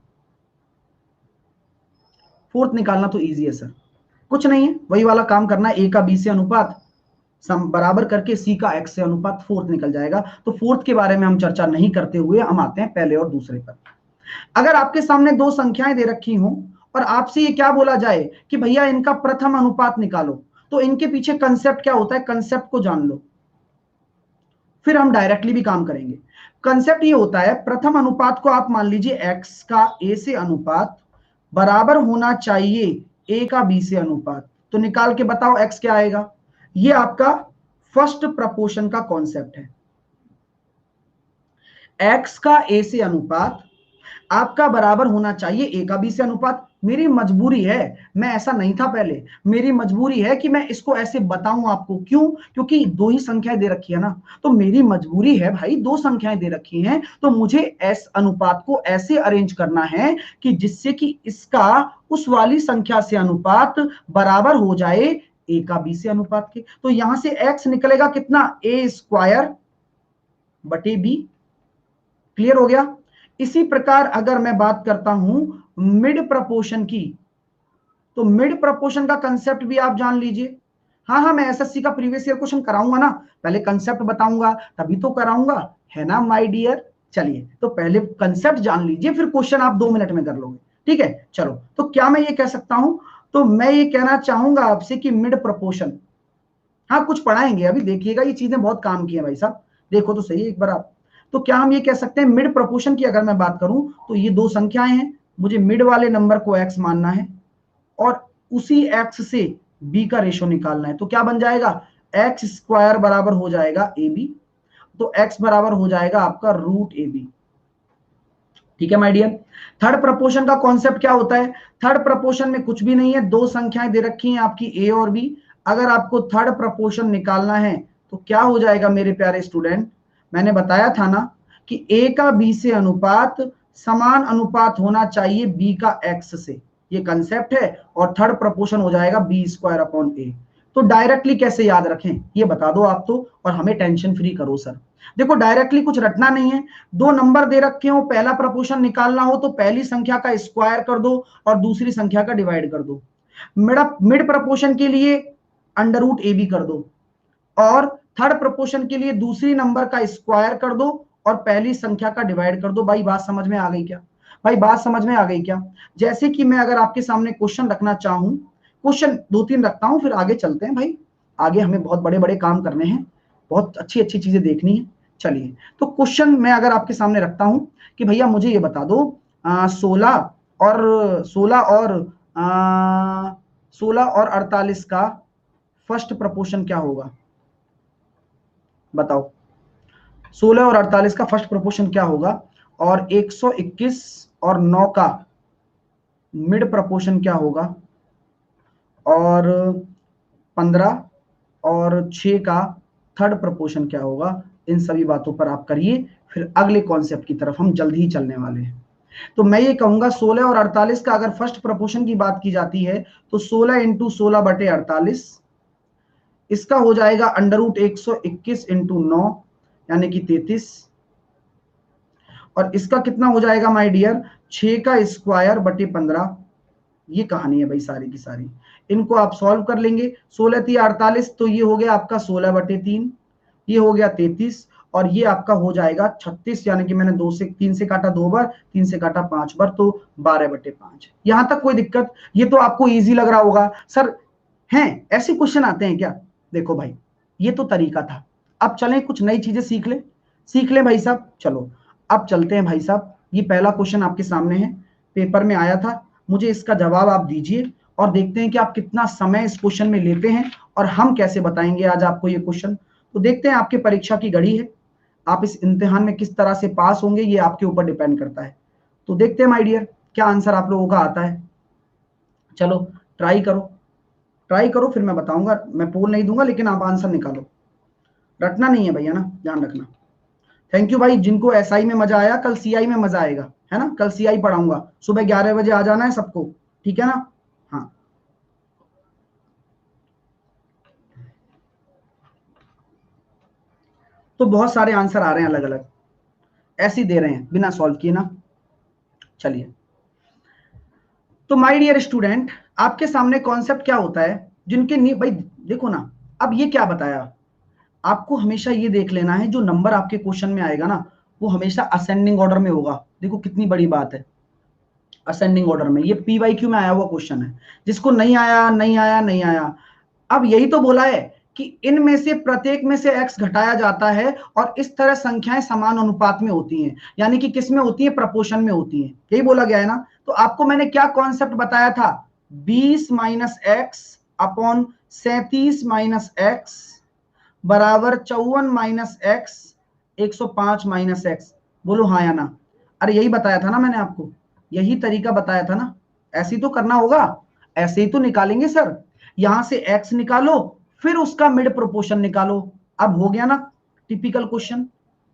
फोर्थ निकालना तो इजी है सर, कुछ नहीं है, वही वाला काम करना है। ए का बी से अनुपात बराबर करके सी का एक्स से अनुपात, फोर्थ निकल जाएगा। तो फोर्थ के बारे में हम चर्चा नहीं करते हुए हम आते हैं पहले और दूसरे पर। अगर आपके सामने दो संख्याएं दे रखी हों और आपसे ये क्या बोला जाए कि भैया इनका प्रथम अनुपात निकालो, तो इनके पीछे कंसेप्ट क्या होता है, कंसेप्ट को जान लो, फिर हम डायरेक्टली भी काम करेंगे। कंसेप्ट ये होता है, प्रथम अनुपात को आप मान लीजिए एक्स का ए से अनुपात बराबर होना चाहिए ए का बी से अनुपात। तो निकाल के बताओ एक्स क्या आएगा? ये आपका फर्स्ट प्रपोर्शन का कॉन्सेप्ट है। एक्स का ए से अनुपात आपका बराबर होना चाहिए ए का बी से अनुपात। मेरी मजबूरी है, मैं ऐसा नहीं था पहले, मेरी मजबूरी है कि मैं इसको ऐसे बताऊं आपको। क्यों? क्योंकि दो ही संख्याएं दे रखी है ना, तो मेरी मजबूरी है भाई, दो संख्याएं दे रखी हैं तो मुझे एस अनुपात को ऐसे अरेंज करना है कि जिससे कि इसका उस वाली संख्या से अनुपात बराबर हो जाए ए का बी से अनुपात के। तो यहां से एक्स निकलेगा कितना? ए स्क्वायर बटे बी। क्लियर हो गया? इसी प्रकार अगर मैं बात करता हूं मिड प्रपोर्शन की, तो मिड प्रपोर्शन का कंसेप्ट भी आप जान लीजिए। हाँ हाँ, मैं एसएससी का प्रीवियस ईयर क्वेश्चन कराऊंगा ना, पहले कंसेप्ट बताऊंगा तभी तो कराऊंगा, है ना माय डियर? चलिए, तो पहले कंसेप्ट जान लीजिए, फिर क्वेश्चन आप 2 मिनट में कर लोगे। ठीक है, चलो, तो क्या मैं ये कह सकता हूं? तो मैं ये कहना चाहूंगा आपसे कि मिड प्रपोर्शन, हाँ कुछ पढ़ाएंगे अभी, देखिएगा ये चीजें बहुत काम की है भाई साहब, देखो तो सही एक बार आप। तो क्या हम ये कह सकते हैं मिड प्रपोर्शन की अगर मैं बात करूं तो ये दो संख्याएं हैं, मुझे मिड वाले नंबर को x मानना है और उसी x से b का रेशो निकालना है। तो क्या बन जाएगा? एक्स स्क्वायर बराबर हो जाएगा ab, तो x बराबर हो जाएगा आपका √ab। ठीक है माय डियर। थर्ड प्रपोर्शन का कॉन्सेप्ट क्या होता है? थर्ड प्रपोर्शन में कुछ भी नहीं है, दो संख्याएं दे रखी हैं आपकी ए और बी। अगर आपको थर्ड प्रपोर्शन निकालना है तो क्या हो जाएगा मेरे प्यारे स्टूडेंट? मैंने बताया था ना कि ए का बी से अनुपात समान अनुपात होना चाहिए बी का एक्स से, ये कंसेप्ट है। और थर्ड प्रपोर्शन हो जाएगा बी स्क्वायर अपॉन ए। तो डायरेक्टली कैसे याद रखें ये बता दो आप तो, और हमें टेंशन फ्री करो सर। देखो डायरेक्टली कुछ रटना नहीं है, दो नंबर दे रखे हो, पहला प्रपोर्शन निकालना हो तो पहली संख्या का स्क्वायर कर दो और दूसरी संख्या का डिवाइड कर दो। मिड प्रपोर्शन के लिए अंडर रूट ए बी कर दो, और थर्ड प्रपोर्शन के लिए दूसरी नंबर का स्क्वायर कर दो और पहली संख्या का डिवाइड कर दो। भाई बात समझ में आ गई क्या? भाई बात समझ में आ गई क्या? जैसे कि मैं अगर आपके सामने क्वेश्चन रखना चाहूं, क्वेश्चन दो तीन रखता हूं, फिर आगे चलते हैं भाई। आगे हमें बहुत बड़े बड़े काम करने हैं, बहुत अच्छी अच्छी चीजें देखनी है। चलिए, तो क्वेश्चन मैं अगर आपके सामने रखता हूं कि भैया मुझे ये बता दो 16 और 48 का फर्स्ट प्रपोर्शन क्या होगा? बताओ 16 और 48 का फर्स्ट प्रोपोर्शन क्या होगा? और 121 और 9 का मिड प्रोपोर्शन क्या होगा? और 15 और 6 का थर्ड प्रोपोर्शन क्या होगा? इन सभी बातों पर आप करिए, फिर अगले कॉन्सेप्ट की तरफ हम जल्द ही चलने वाले हैं। तो मैं ये कहूंगा 16 और 48 का अगर फर्स्ट प्रोपोर्शन की बात की जाती है तो 16 इंटू 16/48, इसका हो जाएगा अंडर रूट 121 इंटू 9 यानी कि 33, और इसका कितना हो जाएगा माय डियर? 6 का स्क्वायर बटे 15। ये कहानी है भाई सारी की सारी। इनको आप सॉल्व कर लेंगे, 16×3 = 48, तो ये हो गया आपका 16/3, ये हो गया 33, और ये आपका हो जाएगा 36, यानी कि मैंने 3 से काटा 2 बार, 3 से काटा 5 बार, तो 12/5। यहां तक कोई दिक्कत? ये तो आपको इजी लग रहा होगा सर, हैं ऐसे क्वेश्चन आते हैं क्या? देखो भाई, ये तो तरीका था, अब चलें कुछ नई चीजें सीख ले भाई साहब। चलो अब चलते हैं भाई साहब, ये पहला क्वेश्चन आपके सामने है, पेपर में आया था, मुझे इसका जवाब आप दीजिए और देखते हैं कि आप कितना समय इस क्वेश्चन में लेते हैं और हम कैसे बताएंगे आज आपको ये क्वेश्चन। तो देखते हैं, आपके परीक्षा की घड़ी है, आप इस इम्तिहान में किस तरह से पास होंगे ये आपके ऊपर डिपेंड करता है। तो देखते हैं माय डियर, क्या आंसर आप लोगों का आता है। चलो ट्राई करो, ट्राई करो, फिर मैं बताऊंगा। मैं पोल नहीं दूंगा, लेकिन आप आंसर निकालो, रटना नहीं है भैया ना, ध्यान रखना। थैंक यू भाई, जिनको एसआई में मजा आया कल सीआई में मजा आएगा, है ना? कल सीआई पढ़ाऊंगा, सुबह 11 बजे आ जाना है सबको, ठीक है ना? हाँ, तो बहुत सारे आंसर आ रहे हैं अलग अलग, ऐसे ही दे रहे हैं बिना सॉल्व किए ना। चलिए, तो माय डियर स्टूडेंट, आपके सामने कॉन्सेप्ट क्या होता है जिनके भाई देखो ना, अब ये क्या बताया आपको, हमेशा ये देख लेना है जो नंबर आपके क्वेश्चन में आएगा ना वो हमेशा असेंडिंग ऑर्डर में होगा। देखो कितनी बड़ी बात है, असेंडिंग ऑर्डर में। ये पीवाईक्यू में आया हुआ क्वेश्चन है, जिसको नहीं आया नहीं आया नहीं आया। अब यही तो बोला है कि इनमें से प्रत्येक में से x घटाया जाता है और इस तरह संख्याएं समान अनुपात में होती हैं, यानी कि किस में होती है? प्रपोर्शन में होती हैं, यही बोला गया है ना। तो आपको मैंने क्या कॉन्सेप्ट बताया था? 20 minus x upon 37 minus x बराबर 54 माइनस एक्स 105 माइनस एक्स। बोलो हाँ या ना? अरे यही बताया था ना मैंने आपको, यही तरीका बताया था ना। ऐसे ही तो करना होगा, ऐसे ही तो निकालेंगे सर। यहां से एक्स निकालो, फिर उसका मिड प्रोपोर्शन निकालो। अब हो गया ना टिपिकल क्वेश्चन।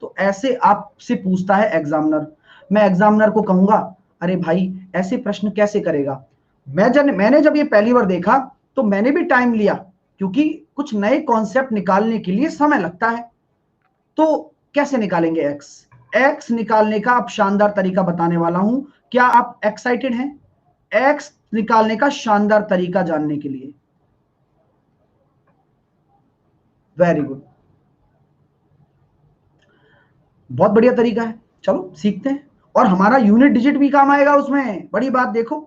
तो ऐसे आपसे पूछता है एग्जामिनर, मैं एग्जामिनर को कहूंगा अरे भाई ऐसे प्रश्न कैसे करेगा। मैंने जब ये पहली बार देखा तो मैंने भी टाइम लिया, क्योंकि कुछ नए कॉन्सेप्ट निकालने के लिए समय लगता है। तो कैसे निकालेंगे एक्स? एक्स निकालने का अब शानदार तरीका बताने वाला हूं, क्या आप एक्साइटेड हैं एक्स निकालने का शानदार तरीका जानने के लिए? वेरी गुड, बहुत बढ़िया तरीका है, चलो सीखते हैं। और हमारा यूनिट डिजिट भी काम आएगा उसमें, बड़ी बात। देखो,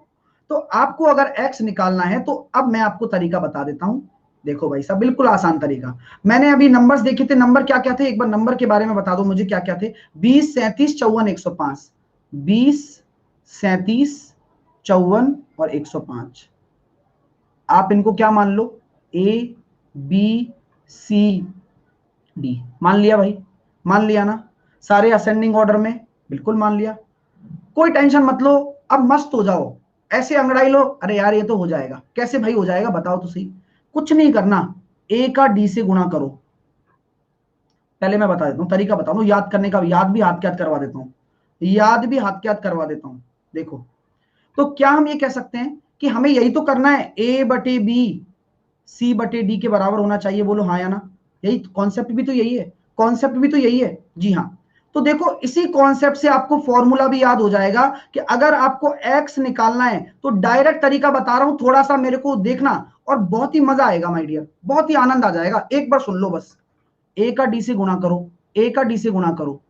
तो आपको अगर एक्स निकालना है तो अब मैं आपको तरीका बता देता हूं। देखो भाई साहब, बिल्कुल आसान तरीका। मैंने अभी नंबर्स देखे थे, नंबर क्या क्या थे एक बार नंबर के बारे में बता दो मुझे, क्या क्या थे? 20, 37, 54, 105। 20, 37, 54 और 105। आप इनको क्या मान लो? ए बी सी डी मान लिया भाई, मान लिया ना? सारे असेंडिंग ऑर्डर में, बिल्कुल मान लिया। कोई टेंशन मत लो, अब मस्त हो जाओ, ऐसे अंगड़ाई लो, अरे यार ये तो हो जाएगा। कैसे भाई हो जाएगा बताओ तो सही। कुछ नहीं करना, ए का डी से गुणा करो। पहले मैं बता देता हूँ तरीका, बता दूं याद करने का, याद भी हाथ के हाथ करवा देता हूँ, याद भी हाथ के हाथ करवा देता हूँ। देखो, तो क्या हम ये कह सकते हैं कि हमें यही तो करना है, ए बटे बी सी बटे डी के बराबर होना चाहिए, बोलो हाँ या ना। यही कॉन्सेप्ट भी तो यही है, कॉन्सेप्ट भी तो यही है, जी हाँ। तो देखो इसी कॉन्सेप्ट से आपको फॉर्मूला भी याद हो जाएगा कि अगर आपको एक्स निकालना है तो डायरेक्ट तरीका बता रहा हूं, थोड़ा सा मेरे को देखना और बहुत ही मजा आएगा माय डियर, बहुत ही आनंद आ जाएगा। एक बार सुन लो बस, ए का डी से गुणा करो, ए का डी से गुणा करो,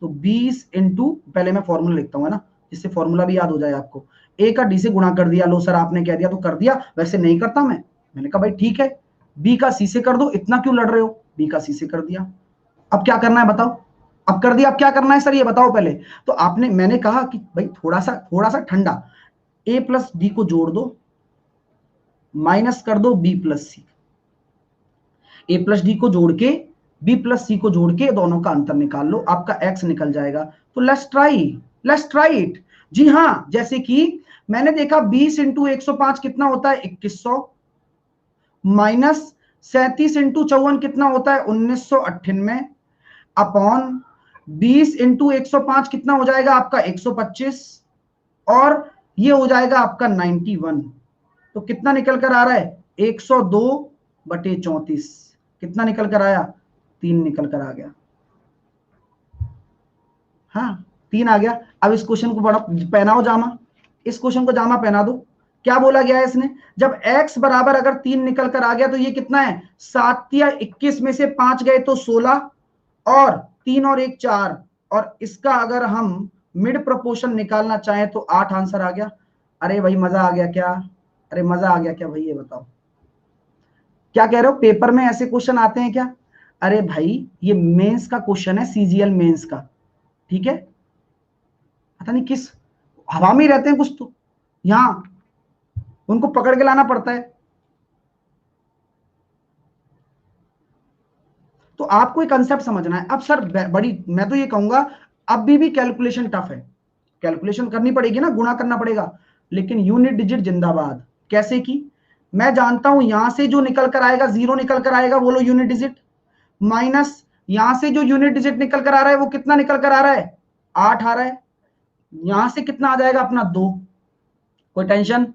तो 20 इंटू, पहले मैं फॉर्मूला लिखता हूँ है ना, जिससे फॉर्मूला भी याद हो जाए आपको। ए का डी से गुणा कर दिया, लो सर आपने कह दिया तो कर दिया, वैसे नहीं करता मैंने कहा भाई ठीक है, बी का सी से कर दो, इतना क्यों लड़ रहे हो, बी का सी से कर दिया। अब क्या करना है बताओ, अब कर दिया, अब क्या करना है सर ये बताओ पहले। तो आपने, मैंने कहा कि भाई थोड़ा सा ठंडा, ए प्लस डी को जोड़ दो, माइनस कर दो बी प्लस सी, ए प्लस डी को जोड़ के बी प्लस सी को जोड़ के दोनों का अंतर निकाल लो, आपका एक्स निकल जाएगा। तो लेट्स ट्राई इट। जी हाँ, जैसे कि मैंने देखा 20 इंटू 105 कितना होता है 2100, माइनस 37 इंटू 54 कितना होता है 1998, अपॉन 20 इंटू 105 कितना हो जाएगा आपका 125, और ये हो जाएगा आपका 91। तो कितना निकल कर आ रहा है 102 बटे 34, कितना निकल कर आया 3 निकल कर आ गया। हाँ 3 आ गया। अब इस क्वेश्चन को बड़ा पहनाओ जामा, इस क्वेश्चन को जामा पहना दो। क्या बोला गया है इसने, जब x बराबर अगर 3 निकल कर आ गया तो ये कितना है 7 या 21 में से 5 गए तो 16, और 3 और 1 4, और इसका अगर हम मिड प्रोपोर्शन निकालना चाहें तो 8 आंसर आ गया। अरे भाई मजा आ गया क्या, अरे मजा आ गया क्या भाई, ये बताओ क्या कह रहे हो, पेपर में ऐसे क्वेश्चन आते हैं क्या। अरे भाई ये मेंस का क्वेश्चन है, सीजीएल मेंस का, ठीक है। पता नहीं किस हवा में ही रहते हैं कुछ तो, यहां उनको पकड़ के लाना पड़ता है। तो आपको एक कंसेप्ट समझना है। अब सर बड़ी, मैं तो ये कहूंगा अभी भी कैलकुलेशन टफ है, कैलकुलेशन करनी पड़ेगी ना, गुणा करना पड़ेगा, लेकिन यूनिट डिजिट जिंदाबाद। कैसे की, मैं जानता हूं यहां से जो निकल कर आएगा 0 निकल कर आएगा, बोलो यूनिट डिजिट, माइनस यहां से जो यूनिट डिजिट निकल कर आ रहा है वो कितना निकल कर आ रहा है 8 आ रहा है, यहां से कितना आ जाएगा अपना 2, कोई टेंशन,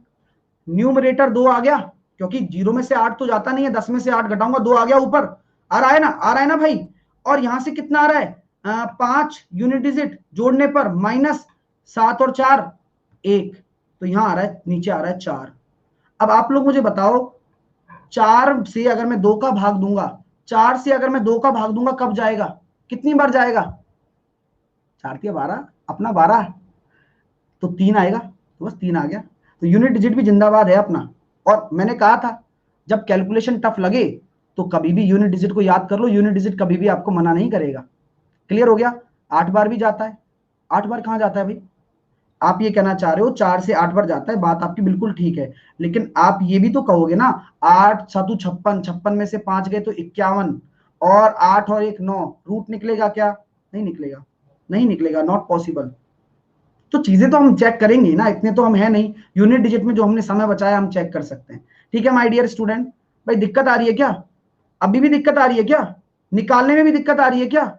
न्यूमरेटर 2 आ गया, क्योंकि 0 में से 8 तो जाता नहीं है, 10 में से 8 घटाऊंगा 2 आ गया ऊपर, आ रहा है ना, आ रहा है ना भाई। और यहां से कितना आ रहा है 5 यूनिट डिजिट जोड़ने पर, माइनस 7 और 4 1, तो यहां आ रहा है, नीचे आ रहा है 4। अब आप लोग मुझे बताओ, 4 से अगर मैं 2 का भाग दूंगा, 4 से अगर मैं 2 का भाग दूंगा कब जाएगा, कितनी बार जाएगा, 4 या 12, अपना 12, तो 3 आएगा, तो बस 3 आ गया। तो यूनिट डिजिट भी जिंदाबाद है अपना। और मैंने कहा था जब कैलकुलेशन टफ लगे तो कभी भी यूनिट डिजिट को याद कर लो, यूनिट डिजिट कभी भी आपको मना नहीं करेगा। क्लियर हो गया, 8 बार भी जाता है, 8 बार कहां जाता है भाई, आप ये कहना चाह रहे हो 4 से 8 बार जाता है, बात आपकी बिल्कुल ठीक है, लेकिन आप ये भी तो कहोगे ना 8 7 56, 56 में से 5 गए तो 51, और 8 और 1 9, रूट निकलेगा क्या, नहीं निकलेगा, नहीं निकलेगा, नॉट पॉसिबल। तो चीजें तो हम चेक करेंगे ना, इतने तो हम है नहीं, यूनिट डिजिट में जो हमने समय बचाया हम चेक कर सकते हैं। ठीक है माय डियर स्टूडेंट, भाई दिक्कत आ रही है क्या, अभी भी दिक्कत आ रही है क्या, निकालने में भी दिक्कत आ रही है क्या,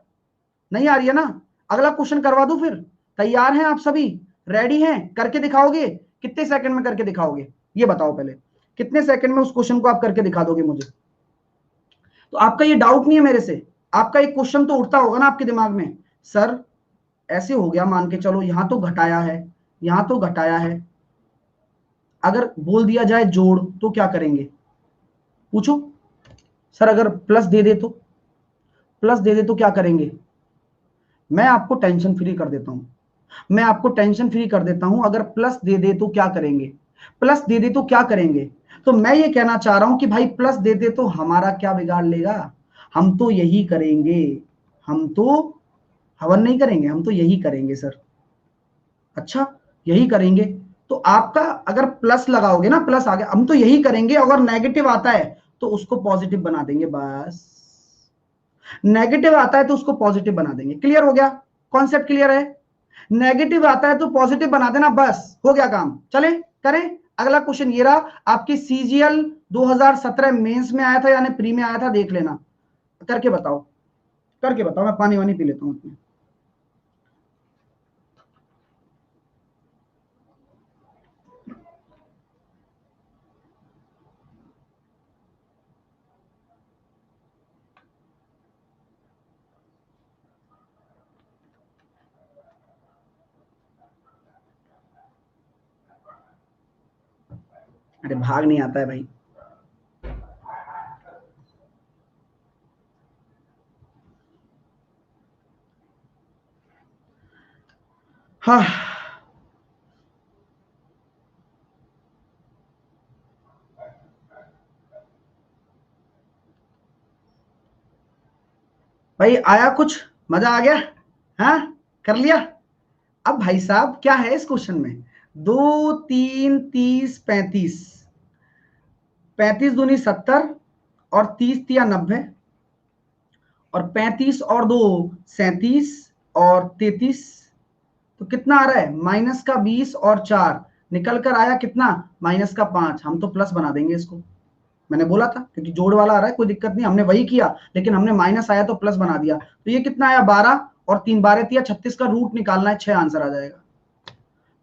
नहीं आ रही है ना। अगला क्वेश्चन करवा दूं फिर, तैयार हैं आप सभी, रेडी हैं, करके दिखाओगे, कितने सेकंड में करके दिखाओगे ये बताओ पहले, कितने सेकंड में उस क्वेश्चन को आप करके दिखा दोगे मुझे। तो आपका ये डाउट नहीं है मेरे से, आपका एक क्वेश्चन तो उठता होगा ना आपके दिमाग में, सर ऐसे हो गया, मान के चलो यहां तो घटाया है, यहां तो घटाया है, अगर बोल दिया जाए जोड़ तो क्या करेंगे, पूछो। सर अगर प्लस दे दे तो, प्लस दे दे तो क्या करेंगे। मैं आपको टेंशन फ्री कर देता हूं, मैं आपको टेंशन फ्री कर देता हूं, अगर प्लस दे दे तो क्या करेंगे, प्लस दे दे तो क्या करेंगे। तो मैं ये कहना चाह रहा हूं कि भाई प्लस दे दे तो हमारा क्या बिगाड़ लेगा, हम तो यही करेंगे, हम तो हवन नहीं करेंगे, हम तो यही करेंगे सर। अच्छा यही करेंगे, तो आपका अगर प्लस लगाओगे ना, प्लस आ गया, हम तो यही करेंगे, अगर नेगेटिव आता है तो उसको पॉजिटिव बना देंगे, बस नेगेटिव आता है तो उसको पॉजिटिव बना देंगे। क्लियर हो गया, कॉन्सेप्ट क्लियर है। नेगेटिव आता है तो पॉजिटिव बना देना, बस हो गया काम। चले करें अगला क्वेश्चन। ये रहा आपके सीजीएल 2017 मेंस में आया था यानी प्री में आया था, देख लेना। करके बताओ, करके बताओ, मैं पानी वानी पी लेता हूँ। अरे भाग नहीं आता है भाई। हाँ भाई, आया कुछ मजा आ गया? हाँ कर लिया। अब भाई साहब क्या है इस क्वेश्चन में, 2 3 30 35, 35 दूनी 70 और 30 तिया 90 और 35 और 2 37 और 33, तो कितना आ रहा है -20 और 4, निकल कर आया कितना -5। हम तो प्लस बना देंगे इसको, मैंने बोला था क्योंकि जोड़ वाला आ रहा है, कोई दिक्कत नहीं, हमने वही किया, लेकिन हमने माइनस आया तो प्लस बना दिया। तो ये कितना आया 12 और 3 12 तिया 36 का रूट निकालना है, 6 आंसर आ जाएगा।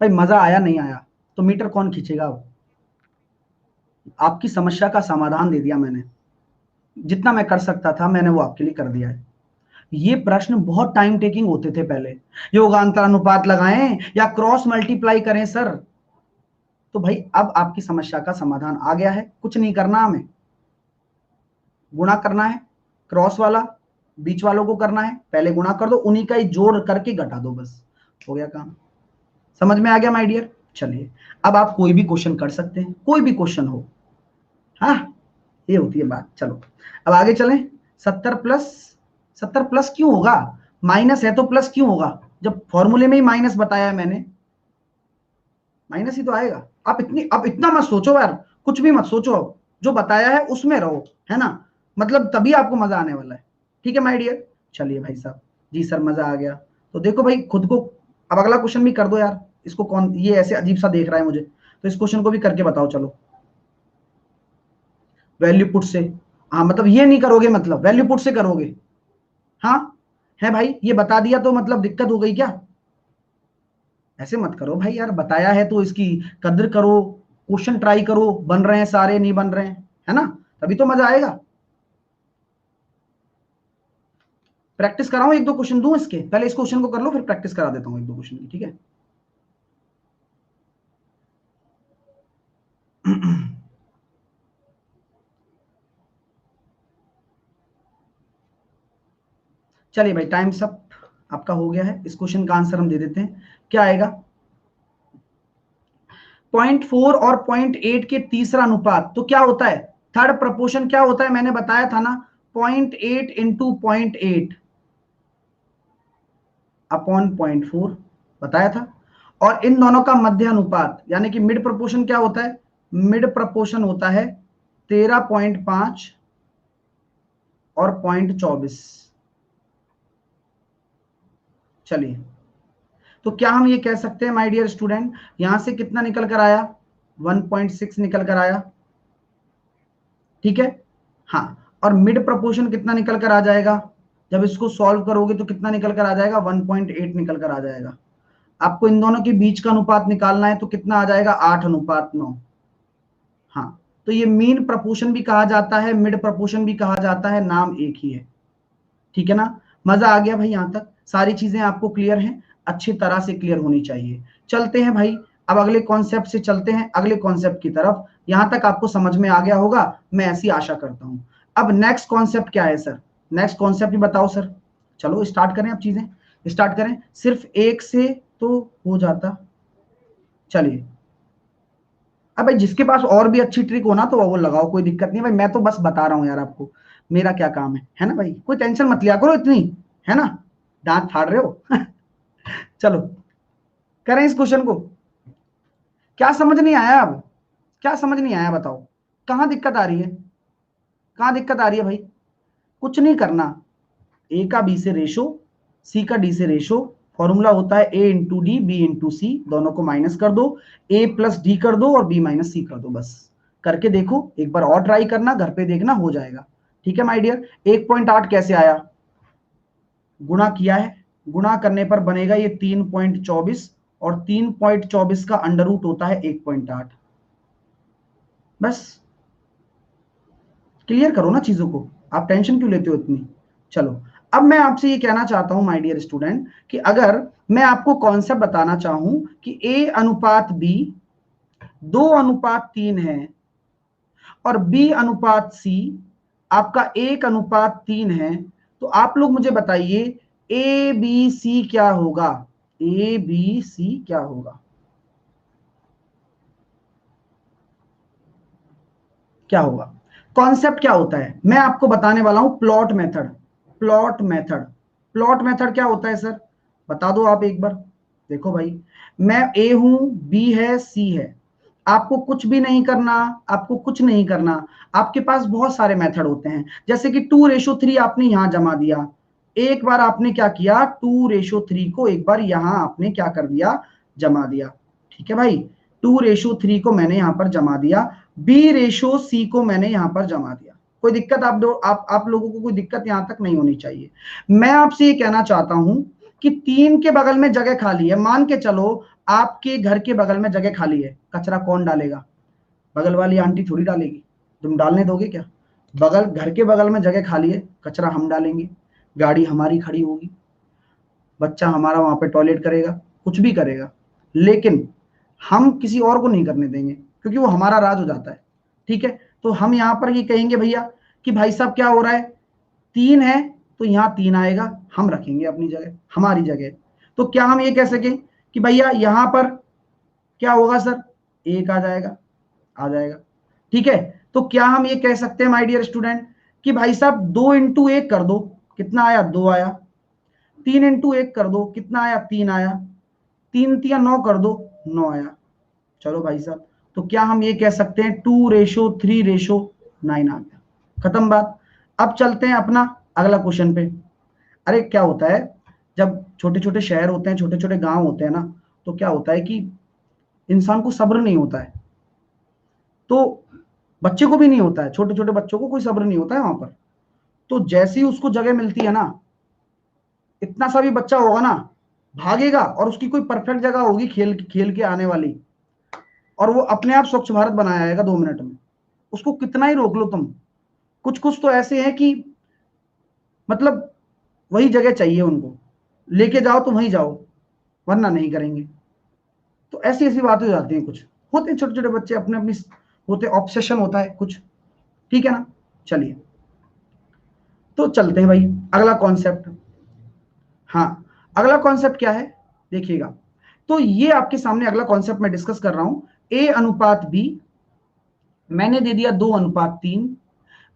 भाई मजा आया नहीं आया तो मीटर कौन खींचेगा? अब आपकी समस्या का समाधान दे दिया मैंने, जितना मैं कर सकता था मैंने वो आपके लिए कर दिया है। ये प्रश्न बहुत टाइम टेकिंग होते थे पहले, योगांतर अनुपात लगाएं या क्रॉस मल्टीप्लाई करें सर। तो भाई अब आपकी समस्या का समाधान आ गया है, कुछ नहीं करना, हमें गुणा करना है, क्रॉस वाला बीच वालों को करना है, पहले गुणा कर दो, उन्हीं का ही जोड़ करके घटा दो, बस हो गया काम। समझ में आ गया माय डियर? चलिए अब आप कोई भी क्वेश्चन कर सकते हैं, कोई भी क्वेश्चन हो। हाँ ये होती है बात। चलो अब आगे चलें। 70 प्लस, 70 प्लस क्यों होगा? माइनस है तो प्लस क्यों होगा? जब फॉर्मूले में ही माइनस बताया है मैंने, माइनस ही तो आएगा। आप इतनी, अब इतना मत सोचो यार, कुछ भी मत सोचो, अब जो बताया है उसमें रहो, है ना, मतलब तभी आपको मजा आने वाला है। ठीक है माय डियर? चलिए भाई साहब, जी सर मजा आ गया। तो देखो भाई खुद को, अब अगला क्वेश्चन भी कर दो यार। इसको कौन, ये ऐसे अजीब सा देख रहा है मुझे, तो इस क्वेश्चन को भी करके बताओ। चलो वैल्यू पुट से, हाँ मतलब ये नहीं करोगे, मतलब वैल्यू पुट से करोगे? हाँ है भाई, ये बता दिया तो मतलब दिक्कत हो गई क्या? ऐसे मत करो भाई यार, बताया है तो इसकी कद्र करो, क्वेश्चन ट्राई करो, बन रहे हैं सारे, नहीं बन रहे हैं, है ना, तभी तो मजा आएगा। प्रैक्टिस कराऊं, एक दो क्वेश्चन दूं इसके, पहले इस क्वेश्चन को कर लो फिर प्रैक्टिस करा देता हूं एक दो क्वेश्चन की, ठीक है? चलिए भाई टाइम सब आपका हो गया है, इस क्वेश्चन का आंसर हम दे देते हैं। क्या आएगा? 0.4 और 0.8 के तीसरा अनुपात तो क्या होता है? थर्ड प्रपोर्शन क्या होता है, मैंने बताया था ना, 0.8 × 0.8 अपॉन 0.4 बताया था। और इन दोनों का मध्य अनुपात यानी कि मिड प्रपोर्शन क्या होता है? मिड प्रपोर्शन होता है 13.5 और 0.24। चलिए, तो क्या हम ये कह सकते हैं माय डियर स्टूडेंट, यहां से कितना निकल कर आया? 1.6 निकल कर आया, ठीक है? हाँ, और मिड प्रपोर्शन कितना निकल कर आ जाएगा? जब इसको सॉल्व करोगे तो कितना निकल कर आ जाएगा? 1.8 निकल कर आ जाएगा। आपको इन दोनों के बीच का अनुपात निकालना है तो कितना आ जाएगा? 8:9। हाँ, तो ये मीन प्रपोर्शन भी कहा जाता है, मिड प्रपोर्शन भी कहा जाता है, नाम एक ही है। ठीक है ना? मजा आ गया भाई? यहां तक सारी चीजें आपको क्लियर हैं? अच्छी तरह से क्लियर होनी चाहिए। चलते हैं भाई, अब अगले कॉन्सेप्ट से चलते हैं, अगले कॉन्सेप्ट की तरफ। यहां तक आपको समझ में आ गया होगा, मैं ऐसी आशा करता हूं। अब नेक्स्ट कॉन्सेप्ट क्या है सर? नेक्स्ट कॉन्सेप्ट भी बताओ सर। चलो स्टार्ट करें, अब चीजें स्टार्ट करें। सिर्फ एक से तो हो जाता। चलिए, अब भाई जिसके पास और भी अच्छी ट्रिक हो ना तो वो लगाओ, कोई दिक्कत नहीं भाई, मैं तो बस बता रहा हूँ यार आपको, मेरा क्या काम है ना भाई, कोई टेंशन मत लिया करो इतनी, है ना? दांत फाड़ रहे हो? चलो करें इस क्वेश्चन को। क्या समझ नहीं आया अब? क्या समझ नहीं आया बताओ, कहाँ दिक्कत आ रही है? कहाँ दिक्कत आ रही है भाई? कुछ नहीं करना, ए का बी से रेशो, सी का डी से रेशो, फॉर्मूला होता है ए इंटू डी बी इंटू सी, दोनों को माइनस कर दो, ए प्लस डी कर दो और बी माइनस सी कर दो। बस करके देखो, एक बार और ट्राई करना, घर पे देखना, हो जाएगा। ठीक है माय डियर। 1.8 कैसे आया? गुणा किया है, गुणा करने पर बनेगा ये 3.24, और 3.24 का अंडर रूट होता है 1.8। बस क्लियर करो ना चीजों को, आप टेंशन क्यों लेते हो इतनी। चलो, अब मैं आपसे ये कहना चाहता हूं माय डियर स्टूडेंट कि अगर मैं आपको कॉन्सेप्ट बताना चाहूं कि ए अनुपात बी 2:3 है और बी अनुपात सी आपका 1:3 है, तो आप लोग मुझे बताइए ए बी सी क्या होगा? ए बी सी क्या होगा? क्या होगा? कॉन्सेप्ट क्या होता है मैं आपको बताने वाला हूं, plot method. Plot method, plot method क्या होता है सर? बता दो आप एक बार। देखो भाई, मैं ए हूं, बी है, सी है, आपको कुछ भी नहीं करना, आपको कुछ नहीं करना। आपके पास बहुत सारे मेथड होते हैं, जैसे कि 2:3 आपने यहां जमा दिया, एक बार आपने क्या किया, 2:3 को एक बार यहां आपने क्या कर दिया, जमा दिया। ठीक है भाई, 2:3 को मैंने यहां पर जमा दिया, B/C को मैंने यहां पर जमा दिया। कोई दिक्कत आप लोगों को कोई दिक्कत यहां तक नहीं होनी चाहिए। मैं आपसे ये कहना चाहता हूं कि 3 के बगल में जगह खाली है, मान के चलो आपके घर के बगल में जगह खाली है, कचरा कौन डालेगा? बगल वाली आंटी थोड़ी डालेगी, तुम डालने दोगे क्या? घर के बगल में जगह खाली है, कचरा हम डालेंगे, गाड़ी हमारी खड़ी होगी, बच्चा हमारा वहां पे टॉयलेट करेगा, कुछ भी करेगा, लेकिन हम किसी और को नहीं करने देंगे, क्योंकि वो हमारा राज हो जाता है। ठीक है, तो हम यहाँ पर ये कहेंगे भैया कि भाई साहब क्या हो रहा है, 3 है तो यहाँ 3 आएगा, हम रखेंगे अपनी जगह, हमारी जगह। तो क्या हम ये कह सकें कि भैया यहाँ पर क्या होगा सर, 1 आ जाएगा, आ जाएगा। ठीक है, तो क्या हम ये कह सकते हैं माय डियर स्टूडेंट कि भाई साहब 2 × 1 कर दो, कितना आया, 2 आया। 3 × 1 कर दो, कितना आया, 3 आया। 3×3 = 9 कर दो, 9 आया। चलो भाई साहब, तो क्या हम ये कह सकते हैं 2:3:9 आ गया, खत्म बात। अब चलते हैं अपना अगला क्वेश्चन पे। अरे क्या होता है, जब छोटे छोटे शहर होते हैं, छोटे छोटे गांव होते हैं ना, तो क्या होता है कि इंसान को सब्र नहीं होता है, तो बच्चे को भी नहीं होता है, छोटे छोटे बच्चों को कोई सब्र नहीं होता है वहां पर। तो जैसे ही उसको जगह मिलती है ना, इतना सा भी बच्चा होगा ना, भागेगा, और उसकी कोई परफेक्ट जगह होगी खेल खेल के आने वाली, और वो अपने आप स्वच्छ भारत बनाया आएगा 2 मिनट में। उसको कितना ही रोक लो तुम, कुछ कुछ तो ऐसे हैं कि मतलब वही जगह चाहिए उनको, लेके जाओ तो वहीं जाओ, वरना नहीं करेंगे। तो ऐसी ऐसी बातें हो जाती हैं, कुछ होते हैं छोटे छोटे बच्चे अपने अपनी होते, ऑब्सेशन होता है कुछ। ठीक है ना, चलिए तो चलते हैं भाई अगला कॉन्सेप्ट। हाँ, अगला कॉन्सेप्ट क्या है देखिएगा, तो ये आपके सामने अगला कॉन्सेप्ट मैं डिस्कस कर रहा हूं, ए अनुपात बी मैंने दे दिया 2:3,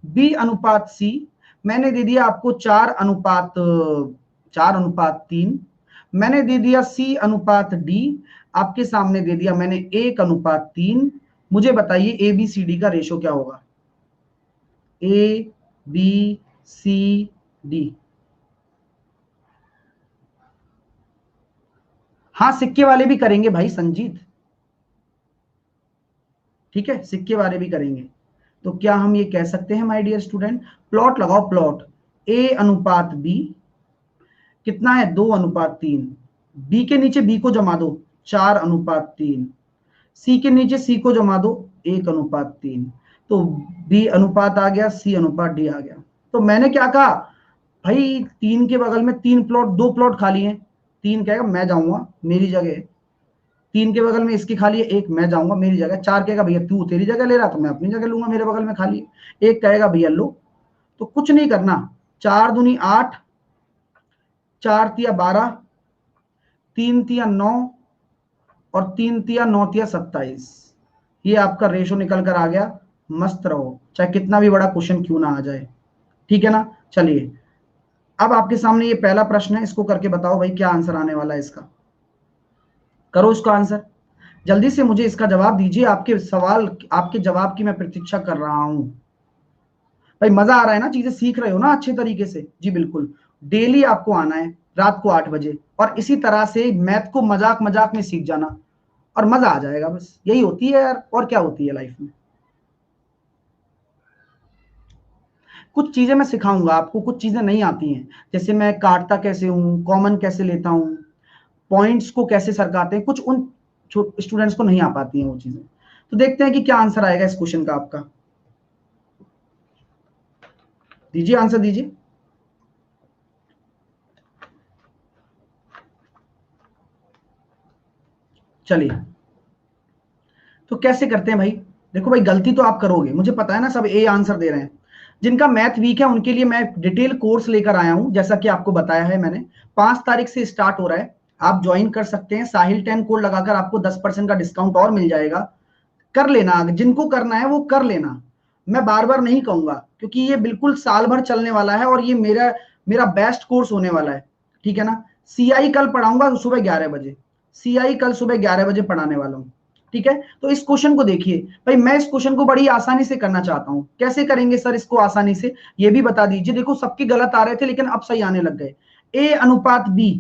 बी अनुपात सी मैंने दे दिया आपको 4:3, मैंने दे दिया सी अनुपात डी, आपके सामने दे दिया मैंने 1:3। मुझे बताइए ए बी सी डी का रेशो क्या होगा? ए बी सी डी, हाँ सिक्के वाले भी करेंगे भाई संजीत, ठीक है, सिक्के वाले भी करेंगे। तो क्या हम ये कह सकते हैं माय डियर स्टूडेंट, प्लॉट लगाओ, प्लॉट ए अनुपात बी कितना है, 2:3, बी के नीचे बी को जमा दो, 4:3, सी के नीचे सी को जमा दो, 1:3, तो बी अनुपात आ गया, सी अनुपात डी आ गया। तो मैंने क्या कहा भाई, 3 के बगल में 3 प्लॉट, 2 प्लॉट खाली हैं, 3 कहेगा मैं जाऊंगा मेरी जगह है, 3 के बगल में इसकी खाली है, 1 मैं जाऊंगा मेरी जगह, 4 कहेगा भैया तू तेरी जगह ले रहा तो मैं अपनी जगह लूंगा, मेरे बगल में खाली है, 1 कहेगा भैया लो। तो कुछ नहीं करना, 4 दूनी 8, 4 तिया 12, 3 तिया 9, और 3 तिया 9 तिया 27। ये आपका रेशो निकल कर आ गया। मस्त रहो, चाहे कितना भी बड़ा क्वेश्चन क्यों ना आ जाए। ठीक है ना, चलिए अब आपके सामने ये पहला प्रश्न है, इसको करके बताओ भाई क्या आंसर आने वाला है इसका। करो इसका आंसर, जल्दी से मुझे इसका जवाब दीजिए, आपके सवाल आपके जवाब की मैं प्रतीक्षा कर रहा हूं। भाई मजा आ रहा है ना, चीजें सीख रहे हो ना अच्छे तरीके से? जी बिल्कुल, डेली आपको आना है, रात को 8 बजे, और इसी तरह से मैथ को मजाक मजाक में सीख जाना और मजा आ जाएगा। बस यही होती है यार, और क्या होती है लाइफ में। कुछ चीजें मैं सिखाऊंगा आपको, कुछ चीजें नहीं आती हैं, जैसे मैं काटता कैसे हूं, कॉमन कैसे लेता हूं, पॉइंट्स को कैसे सरकाते हैं, कुछ उन स्टूडेंट्स को नहीं आ पाती हैं वो चीजें। तो देखते हैं कि क्या आंसर आएगा इस क्वेश्चन का आपका। दीजिए आंसर दीजिए। चलिए, तो कैसे करते हैं भाई। देखो भाई, गलती तो आप करोगे, मुझे पता है ना, सब ए आंसर दे रहे हैं। जिनका मैथ वीक है उनके लिए मैं डिटेल कोर्स लेकर आया हूं, जैसा कि आपको बताया है मैंने। 5 तारीख से स्टार्ट हो रहा है, आप ज्वाइन कर सकते हैं। साहिल 10 कोड लगाकर आपको 10% का डिस्काउंट और मिल जाएगा। कर लेना, जिनको करना है वो कर लेना। मैं बार बार नहीं कहूंगा, क्योंकि ये बिल्कुल साल भर चलने वाला है और ये मेरा मेरा बेस्ट कोर्स होने वाला है, ठीक है ना। सीआई कल पढ़ाऊंगा सुबह 11 बजे। सीआई कल सुबह 11 बजे पढ़ाने वाला हूँ, ठीक है। तो इस क्वेश्चन को देखिए भाई, मैं इस क्वेश्चन को बड़ी आसानी से करना चाहता हूं। कैसे करेंगे सर इसको आसानी से, ये भी बता दीजिए। देखो सबके गलत आ रहे थे, लेकिन अब सही आने लग गए। ए अनुपात बी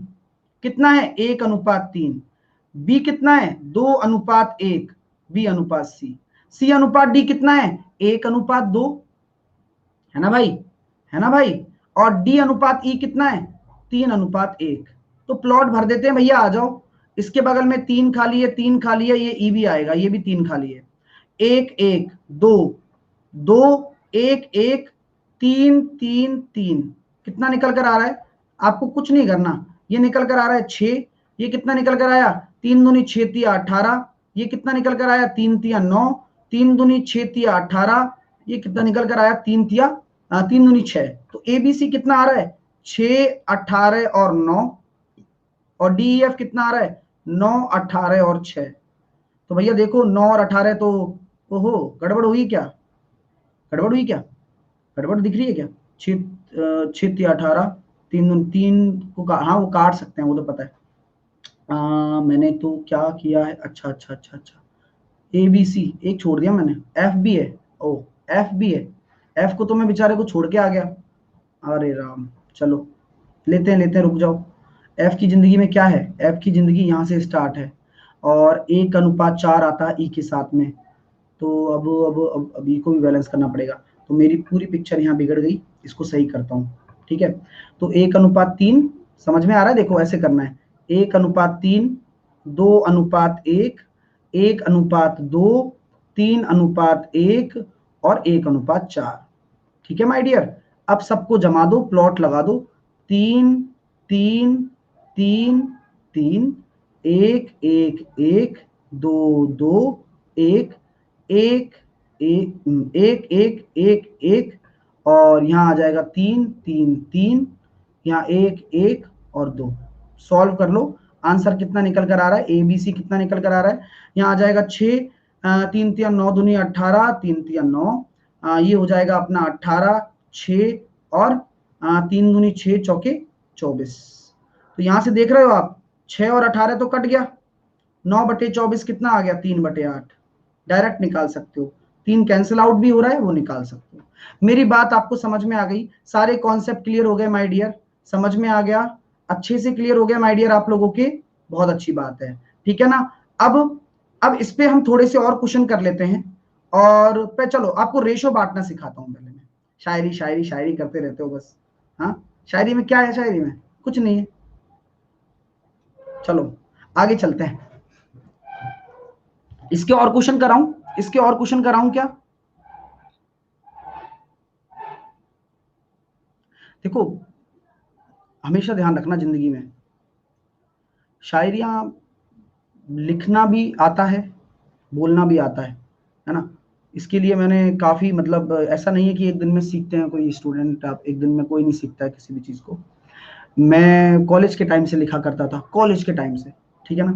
कितना है, 1:3। बी कितना है, 2:1। बी अनुपात सी। सी अनुपात डी कितना है, 1:2, है ना भाई, है ना भाई। और डी अनुपात ई कितना है, 3:1। तो प्लॉट भर देते हैं भैया, आ जाओ। इसके बगल में 3 खाली है, 3 खाली है, ये ई भी आएगा, ये भी 3 खाली है। 1 1 2 2 1 1 3 3 3। कितना निकल कर आ रहा है, आपको कुछ नहीं करना। ये निकल कर आ रहा है 6। ये कितना निकल कर आया, 3 दूनी 6 तिया 18। ये कितना निकल कर आया, 3 तिया 9। 3 दूनी 6 तिया 18। ये कितना निकल कर आया, 3 तिया 3 दूनी 6। तो एबीसी कितना आ रहा है, 6 18 और 9। और डीईएफ कितना आ रहा है, 9 18 और 6। तो भैया देखो 9 और 18 तो, ओहो गड़बड़ हुई क्या, गड़बड़ हुई क्या, गड़बड़ दिख रही है क्या। 6 6 18, 3 को हाँ वो काट सकते हैं, वो तो पता है। मैंने तो क्या किया है, अच्छा अच्छा अच्छा अच्छा, ए बी सी एक छोड़ दिया मैंने, एफ भी है। ओ, एफ भी है। एफ को तो मैं बेचारे को छोड़ के आ गया। अरे राम, चलो लेते हैं, रुक जाओ। एफ की जिंदगी में क्या है, एफ की जिंदगी यहाँ से स्टार्ट है, और 1:4 आता है ई के साथ में। तो अब ई को भी बैलेंस करना पड़ेगा। तो मेरी पूरी पिक्चर यहाँ बिगड़ गई, इसको सही करता हूँ, ठीक है। तो 1:3 समझ में आ रहा है, देखो ऐसे करना है। 1:3, 2:1, 1:2, 3:1 और 1:4, ठीक है माय डियर। अब सबको जमा दो, प्लॉट लगा दो। 3 3 3 3, 1 1 1, 2 2, 1 1 1 1 1 1 1, और यहाँ आ जाएगा 3 3 3, यहाँ 1 1 और 2। सॉल्व कर लो, आंसर कितना निकल कर आ रहा है, ए बी सी कितना निकल कर आ रहा है। यहाँ आ जाएगा 6, 3 तिया 9 दूनी 18, 3 तिया 9, ये हो जाएगा अपना 18, 6 और 3 दूनी 6 चौके 24। तो यहाँ से देख रहे हो आप, 6 और 18 तो कट गया, 9/24 कितना आ गया, 3/8। डायरेक्ट निकाल सकते हो, 3 कैंसिल आउट भी हो रहा है, वो निकाल सकते हो। मेरी बात आपको समझ में आ गई, सारे कॉन्सेप्ट क्लियर हो गए माय डियर, समझ में आ गया, अच्छे से क्लियर हो गया माय डियर आप लोगों के, बहुत अच्छी बात है, ठीक है ना। अब इस पे हम थोड़े से और क्वेश्चन कर लेते हैं, और पे चलो आपको रेशो बांटना सिखाता हूँ पहले मैं। शायरी शायरी शायरी करते रहते हो बस। हाँ, शायरी में क्या है, शायरी में कुछ नहीं है। चलो आगे चलते हैं। इसके और क्वेश्चन कराऊं, इसके और क्वेश्चन कराऊं क्या। देखो हमेशा ध्यान रखना जिंदगी में, शायरियां लिखना भी आता है, बोलना भी आता है ना। इसके लिए मैंने काफी, मतलब ऐसा नहीं है कि एक दिन में सीखते हैं कोई स्टूडेंट, आप एक दिन में कोई नहीं सीखता है किसी भी चीज को। मैं कॉलेज के टाइम से लिखा करता था, कॉलेज के टाइम से, ठीक है ना।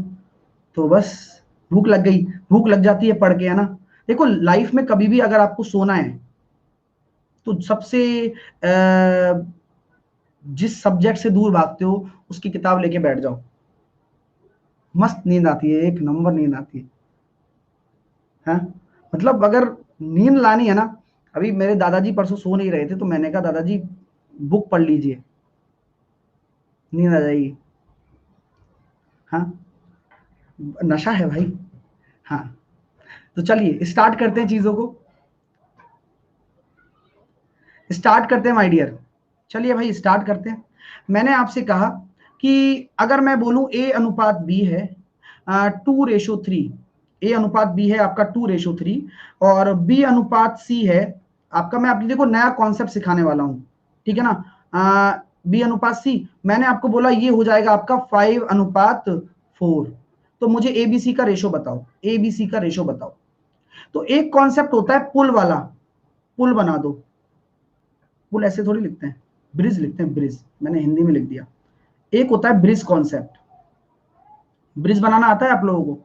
तो बस भूख लग गई, भूख लग जाती है पढ़ के, है ना। देखो लाइफ में कभी भी अगर आपको सोना है, तो सबसे जिस सब्जेक्ट से दूर भागते हो उसकी किताब लेके बैठ जाओ, मस्त नींद आती है, एक नंबर नींद आती है। हाँ, मतलब अगर नींद लानी है ना, अभी मेरे दादाजी परसों सो नहीं रहे थे, तो मैंने कहा दादाजी बुक पढ़ लीजिए। नींद आ जाएगी। हाँ, नशा है भाई। हाँ, तो चलिए स्टार्ट करते हैं चीजों को, स्टार्ट करते हैं माय डियर। चलिए भाई स्टार्ट करते हैं। मैंने आपसे कहा कि अगर मैं बोलूं ए अनुपात बी है 2:3, ए अनुपात बी है आपका 2:3, और बी अनुपात सी है आपका, मैं आपको देखो नया कॉन्सेप्ट सिखाने वाला हूं, ठीक है ना। बी अनुपात सी, मैंने आपको बोला ये हो जाएगा आपका 5:4। तो मुझे एबीसी का रेशो बताओ, एबीसी का रेशो बताओ। तो एक कॉन्सेप्ट होता है पुल वाला, पुल बना दो। पुल ऐसे थोड़ी लिखते हैं, ब्रिज लिखते हैं, ब्रिज मैंने हिंदी में लिख दिया। एक होता है ब्रिज कॉन्सेप्ट। ब्रिज बनाना आता है आप लोगों को?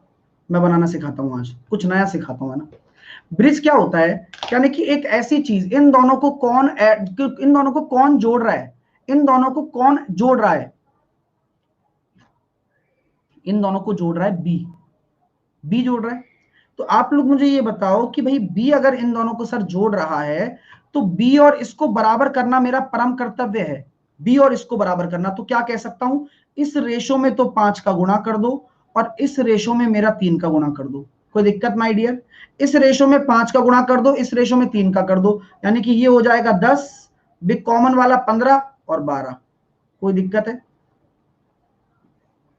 मैं बनाना सिखाता हूं, आज कुछ नया सिखाता हूं, है ना। ब्रिज क्या होता है, यानी कि एक ऐसी चीज, इन दोनों को कौन इन दोनों को कौन जोड़ रहा है, इन दोनों को कौन जोड़ रहा है, इन दोनों को जोड़ रहा है बी, बी जोड़ रहा है। तो आप लोग मुझे ये बताओ कि भाई बी अगर इन दोनों को सर जोड़ रहा है, तो बी और इसको बराबर करना मेरा परम कर्तव्य है। बी और इसको बराबर करना, तो क्या कह सकता हूं, इस रेशो में तो 5 का गुणा कर दो और इस रेशो में मेरा 3 का गुणा कर दो। कोई दिक्कत माय डियर? इस रेशो में 5 का गुणा कर दो, इस रेशो में 3 का कर दो, यानी कि ये हो जाएगा 10, बिग कॉमन वाला 15 और 12। कोई दिक्कत है?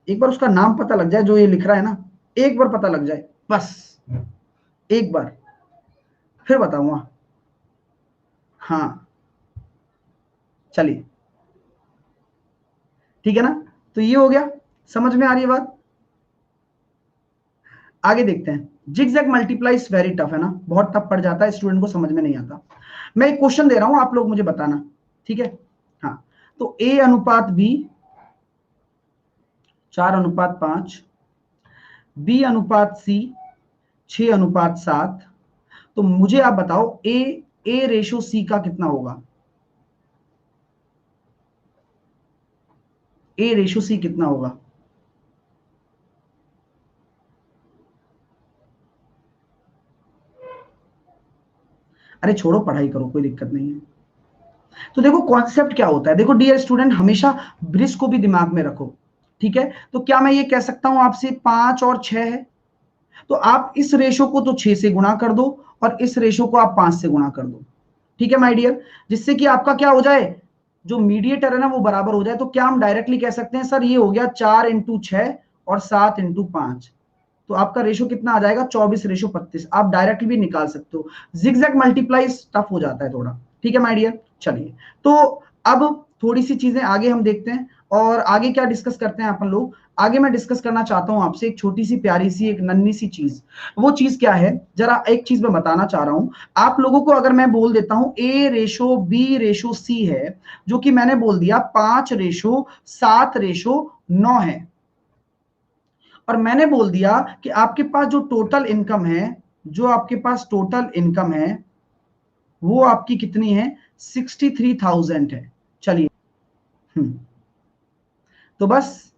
एक बार उसका नाम पता लग जाए जो ये लिख रहा है ना, एक बार पता लग जाए बस, एक बार, फिर बताऊंगा। हाँ, चलिए ठीक है ना। तो ये हो गया, समझ में आ रही है बात? आगे देखते हैं। Zigzag multiply is very tough, है ना, बहुत टफ पड़ जाता है, स्टूडेंट को समझ में नहीं आता। मैं एक क्वेश्चन दे रहा हूं, आप लोग मुझे बताना, ठीक है। हाँ, तो ए अनुपात बी 4:5, बी अनुपात सी 6:7। तो मुझे आप बताओ ए रेशो सी का कितना होगा, ए रेशो सी कितना होगा? अरे छोड़ो, पढ़ाई करो, कोई दिक्कत नहीं है। तो देखो कॉन्सेप्ट क्या होता है, देखो डियर स्टूडेंट, हमेशा ब्रिज को भी दिमाग में रखो, ठीक है। तो क्या मैं ये कह सकता हूं आपसे 5 और 6 है, तो आप इस रेशो को तो 6 से गुणा कर दो और इस रेशो को आप 5 से गुणा कर दो, ठीक है माय डियर, जिससे कि आपका क्या हो जाए, जो मीडिएटर है ना वो बराबर हो जाए। तो क्या हम डायरेक्टली कह सकते हैं सर ये हो गया 4x6 और 7x5, तो आपका रेशो कितना आ जाएगा, 24:32। आप डायरेक्टली भी निकाल सकते हो, जिगजैग मल्टीप्लाई टफ हो जाता है थोड़ा, ठीक है माय डियर। चलिए, तो अब थोड़ी सी चीजें आगे हम देखते हैं, और आगे क्या डिस्कस करते हैं अपन लोग। आगे मैं डिस्कस करना चाहता हूं आपसे एक छोटी सी प्यारी सी एक नन्ही सी चीज। वो चीज क्या है, जरा एक चीज मैं बताना चाह रहा हूं आप लोगों को। अगर मैं बोल देता हूं ए रेशो बी रेशो सी है, जो कि मैंने बोल दिया 5:7:9 है, और मैंने बोल दिया कि आपके पास जो टोटल इनकम है, जो आपके पास टोटल इनकम है वो आपकी कितनी है, 63,000 है। चलिए, तो बस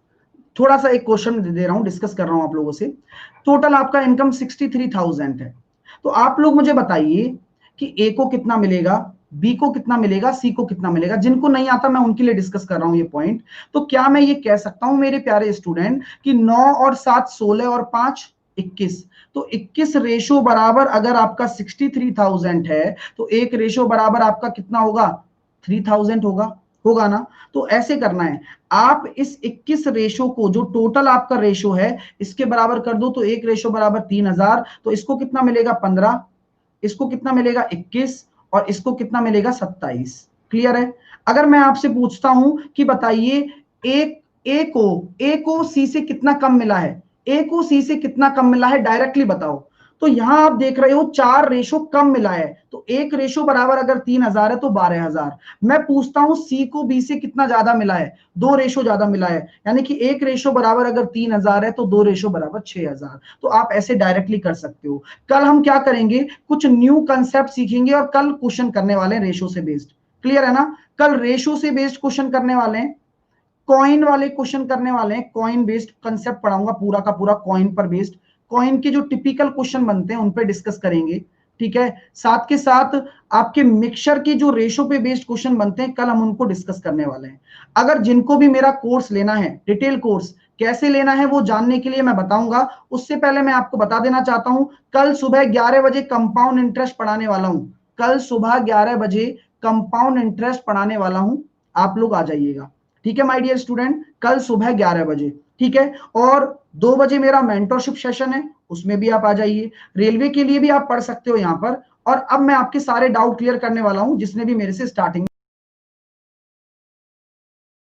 थोड़ा सा एक क्वेश्चन दे रहा हूं, डिस्कस कर रहा हूं आप लोगों से। टोटल आपका इनकम 63,000 है, तो आप लोग मुझे बताइए कि ए को कितना मिलेगा, बी को कितना मिलेगा, सी को कितना मिलेगा। जिनको नहीं आता मैं उनके लिए डिस्कस कर रहा हूं ये पॉइंट। तो क्या मैं ये कह सकता हूं मेरे प्यारे स्टूडेंट कि 9 और 7 16 और 5 21, तो 21 रेशो बराबर अगर आपका 63,000 है, तो एक रेशो बराबर आपका कितना होगा, 3,000 होगा, होगा ना। तो ऐसे करना है, आप इस 21 रेशो को, जो टोटल आपका रेशो है, इसके बराबर कर दो, तो एक रेशो बराबर 3,000, तो इसको कितना मिलेगा 15, इसको कितना मिलेगा 21, और इसको कितना मिलेगा 27। क्लियर है? अगर मैं आपसे पूछता हूं कि बताइए एक ए को सी से कितना कम मिला है, ए को सी से कितना कम मिला है, डायरेक्टली बताओ। तो यहां आप देख रहे हो 4 रेशो कम मिला है, तो एक रेशो बराबर अगर 3,000 है तो 12,000। मैं पूछता हूं सी को बी से कितना ज्यादा मिला है, 2 रेशो ज्यादा मिला है, यानी कि एक रेशो बराबर अगर 3,000 है तो 2 रेशो बराबर 6,000। तो आप ऐसे डायरेक्टली कर सकते हो। कल हम क्या करेंगे, कुछ न्यू कंसेप्ट सीखेंगे, और कल क्वेश्चन करने वाले हैं रेशो से बेस्ड। क्लियर है ना? कल रेशो से बेस्ड क्वेश्चन करने वाले हैं, कॉइन वाले क्वेश्चन करने वाले हैं, कॉइन बेस्ड कंसेप्ट पढ़ाऊंगा पूरा का पूरा, कॉइन पर बेस्ड, कॉइन के जो टिपिकल क्वेश्चन बनते हैं उन पे डिस्कस करेंगे। ठीक है। साथ के साथ आपके मिक्सचर की जो रेशो पे बेस्ड क्वेश्चन बनते हैं, कल हम उनको डिस्कस करने वाले हैं। अगर जिनको भी मेरा कोर्स लेना है, डिटेल कोर्स कैसे लेना है वो जानने के लिए मैं बताऊंगा। उससे पहले मैं आपको बता देना चाहता हूं, कल सुबह 11 बजे कंपाउंड इंटरेस्ट पढ़ाने वाला हूं। कल सुबह 11 बजे कंपाउंड इंटरेस्ट पढ़ाने वाला हूं, आप लोग आ जाइएगा। ठीक है माय डियर स्टूडेंट, कल सुबह 11 बजे। ठीक है। और 2 बजे मेरा मेंटरशिप सेशन है, उसमें भी आप आ जाइए। रेलवे के लिए भी आप पढ़ सकते हो यहाँ पर। और अब मैं आपके सारे डाउट क्लियर करने वाला हूं, जिसने भी मेरे से स्टार्टिंग